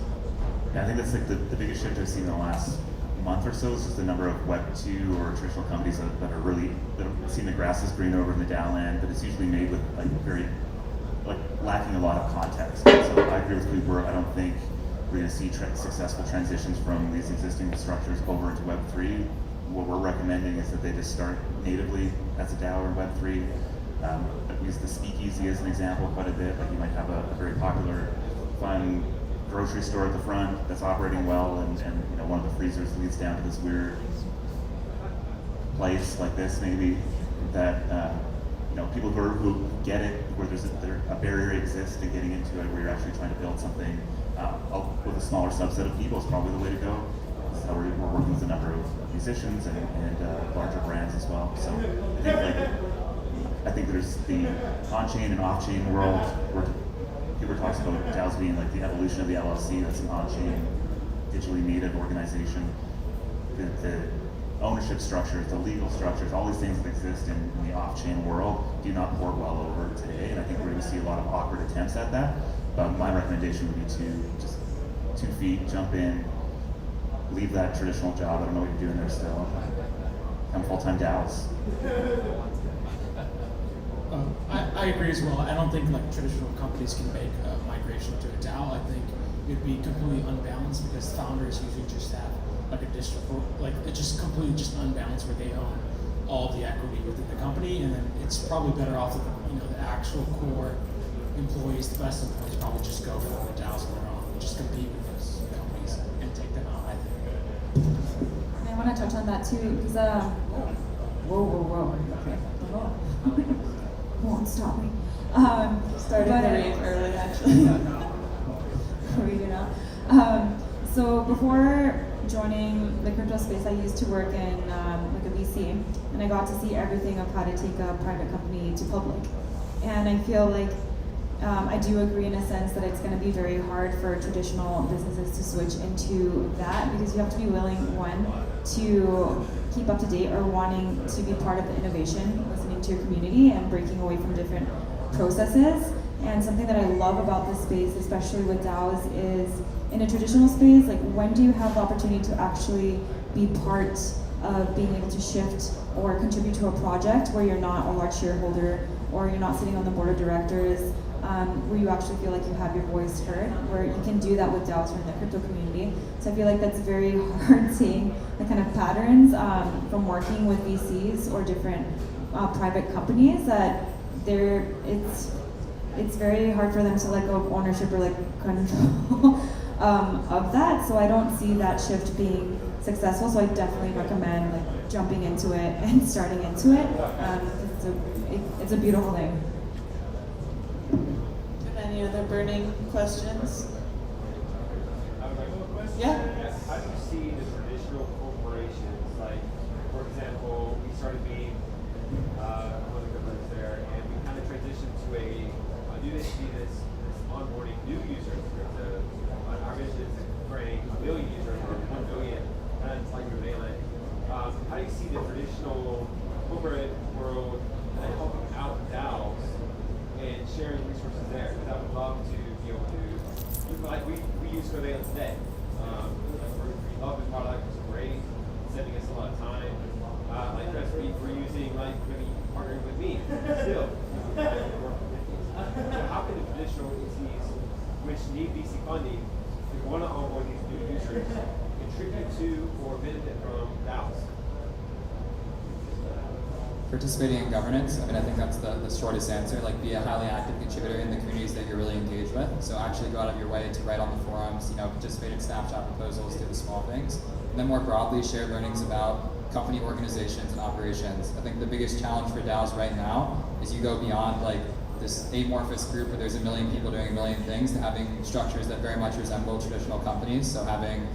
Yeah, I think that's the biggest shift I've seen in the last month or so is just the number of Web 2 or traditional companies that have seen the grass is green over in the DAO land, but it's usually made with very lacking a lot of context. So I agree with Cooper. I don't think we're going to see successful transitions from these existing structures over into Web3. What we're recommending is that they just start natively as a DAO or Web3. We use the speakeasy as an example quite a bit. You might have a very popular, fun grocery store at the front that's operating well, and one of the freezers leads down to this weird place like this maybe that people who get it, where a barrier exists to getting into it, where you're actually trying to build something with a smaller subset of people is probably the way to go. This is how we're working with a number of musicians and larger brands as well. So I think there's the on-chain and off-chain world where people talks about DAOs being the evolution of the LLC. That's an on-chain, digitally native organization. The ownership structures, the legal structures, all these things that exist in the off-chain world do not port well over today, and I think we're going to see a lot of awkward attempts at that. But my recommendation would be to just 2 feet, jump in, leave that traditional job. I don't know what you're doing there still. Become full-time DAOs. I agree as well. I don't think traditional companies can make a migration to a DAO. I think it'd be completely unbalanced because founders usually just have a distro, it's just completely unbalanced where they own all the equity within the company, and then it's probably better off that the actual core employees, the best employees, probably just go for the DAOs on their own, just compete with those companies and take them out. I think. And I want to touch on that too, because whoa. Okay. Won't stop me. Started the rave early, actually. We do now. So before joining the crypto space, I used to work in like a VC, and I got to see everything of how to take a private company to public. And I feel like I do agree in a sense that it's going to be very hard for traditional businesses to switch into that, because you have to be willing, one, to keep up to date or wanting to be part of the innovation, listening to your community and breaking away from different processes. And something that I love about this space, especially with DAOs, is in a traditional space, like when do you have the opportunity to actually be part of being able to shift or contribute to a project where you're not a large shareholder or you're not sitting on the board of directors, where you actually feel like you have your voice heard, where you can do that with DAOs or in the crypto community. So I feel like that's very hard seeing the kind of patterns from working with VCs or different private companies that it's very hard for them to let go of ownership or like control of that. So I don't see that shift being successful. So I definitely recommend like jumping into it and starting into it. It's a beautiful thing. Any other burning questions? Yeah. How do you see the traditional corporations, like, for example, we started being one of the governors there, and we kind of transitioned to do they see this onboarding new users? Our mission is to bring 1 million users or 1 billion, and it's like Covalent. How do you see the traditional corporate world helping out DAOs and sharing resources there? Because I would love to be able to, like we use Covalent today. We love the product, it's great, it's saving us a lot of time. Like Chris, we're using like maybe partnering with me still. How can the traditional entities which need VC funding, who want to onboard these new users, contribute to or benefit from DAOs? Participating in governance, I think that's the shortest answer. Like, be a highly active contributor in the communities that you're really engaged with. So actually go out of your way to write on the forums, participate in snapshot proposals, do the small things. And then more broadly, share learnings about company organizations and operations. I think the biggest challenge for DAOs right now is you go beyond like this amorphous group where there's 1 million people doing 1 million things to having structures that very much resemble traditional companies. So having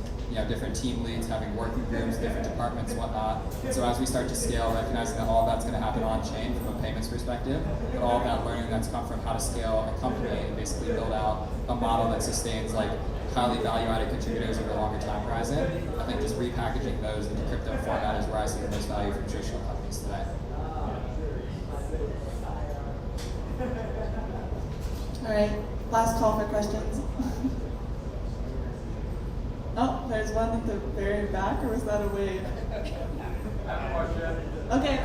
different team leads, having working groups, different departments, whatnot. And so as we start to scale, recognizing that all of that's going to happen on chain from a payments perspective, but all of that learning that's come from how to scale a company and basically build out a model that sustains like highly value-added contributors over a longer time horizon. I think just repackaging those into crypto format is where I see the most value from traditional companies today. All right, last call for questions. Oh, there's one at the very back, or was that a wave? I have a question. Okay,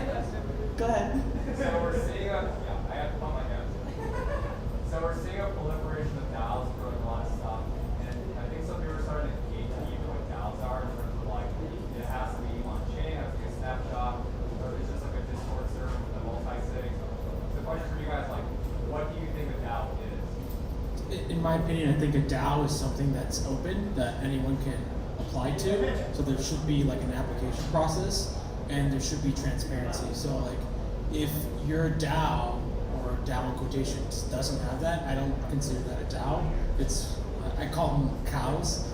go ahead. So we're seeing a proliferation of DAOs growing a lot of stuff, and I think some people are starting to gatekeep what DAOs are in terms of like it has to be on chain, it has to be a snapshot, or it's just like a Discord server with a multi-sig. So the question for you guys, like, what do you think a DAO is? In my opinion, I think a DAO is something that's open, that anyone can apply to. So there should be like an application process, and there should be transparency. So like, if your DAO, or DAO in quotations, doesn't have that, I don't consider that a DAO. I call them cows.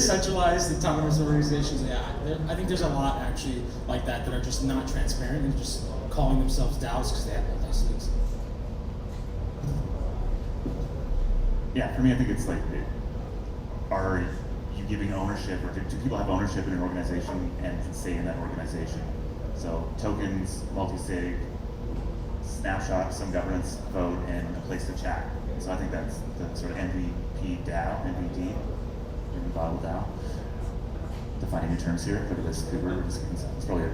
Centralized, autonomous organizations. Yeah, I think there's a lot actually like that are just not transparent and just calling themselves DAOs because they have multi-sigs. Yeah, for me, I think it's like, are you giving ownership, or do people have ownership in an organization and can stay in that organization? So tokens, multi-sig, snapshot, some governance vote, and a place to chat. So I think that's the sort of MVP DAO, MVD, Viable DAO. Defining new terms here. Look at this, Cooper. It's probably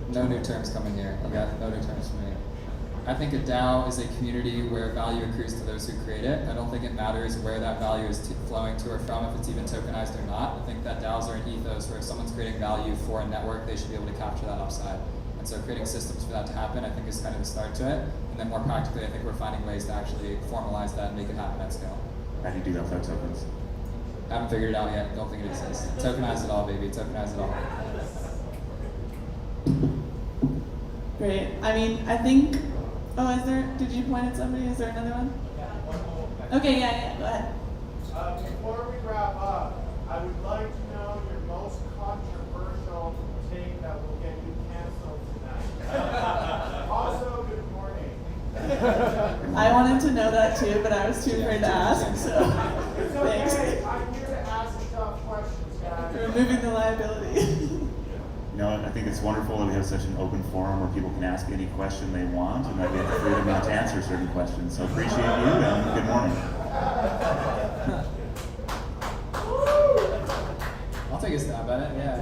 no new terms coming here. Okay, no new terms for me. I think a DAO is a community where value accrues to those who create it. I don't think it matters where that value is flowing to or from, if it's even tokenized or not. I think that DAOs are an ethos where if someone's creating value for a network, they should be able to capture that upside. And so creating systems for that to happen, I think, is kind of the start to it. And then more practically, I think we're finding ways to actually formalize that and make it happen at scale. How do you do that without tokens? Haven't figured it out yet. Don't think it exists. Tokenize it all, baby. Tokenize it all. Great. I mean, I think. Oh, did you point at somebody? Is there another one? Okay, yeah, go ahead. Before we wrap up, I would like to know your most controversial take that will get you canceled tonight. Also, good morning. I wanted to know that too, but I was too afraid to ask, so It's thanks. okay. I'm here to ask tough questions, guys. Removing the liability. You know, I think it's wonderful that we have such an open forum where people can ask any question they want and that we have the freedom to answer certain questions. So appreciate you and good morning. I'll take a stab at it, yeah.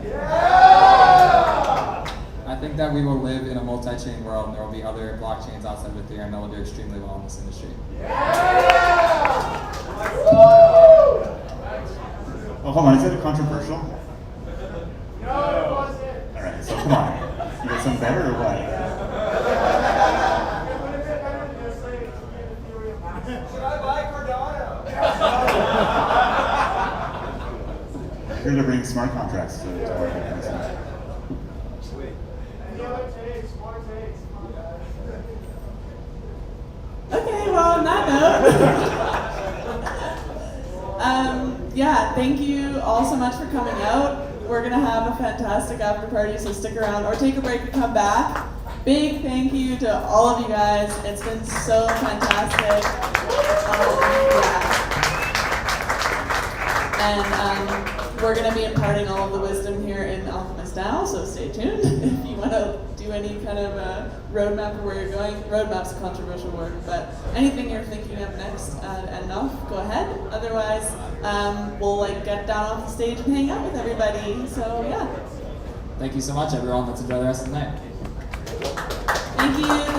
I think that we will live in a multi-chain world and there will be other blockchains outside of Ethereum that will do extremely well in this industry. Oh, hold on, is that controversial? No, it wasn't. All right, so come on. You got something better or what? Should I buy Cardano? You're going to bring smart contracts to our company. Any other takes? More takes? Come on, guys. Okay, well, on that note, yeah, thank you all so much for coming out. We're gonna have a fantastic after party, so stick around or take a break and come back. Big thank you to all of you guys. It's been so fantastic. And we're going to be imparting all of the wisdom here in AlchemistDAO, so stay tuned. If you want to do any kind of roadmap of where you're going, roadmap's controversial word, but anything you're thinking of next and off, go ahead. Otherwise, we'll get down off the stage and hang out with everybody. So yeah. Thank you so much, everyone. Let's enjoy the rest of the night. Thank you.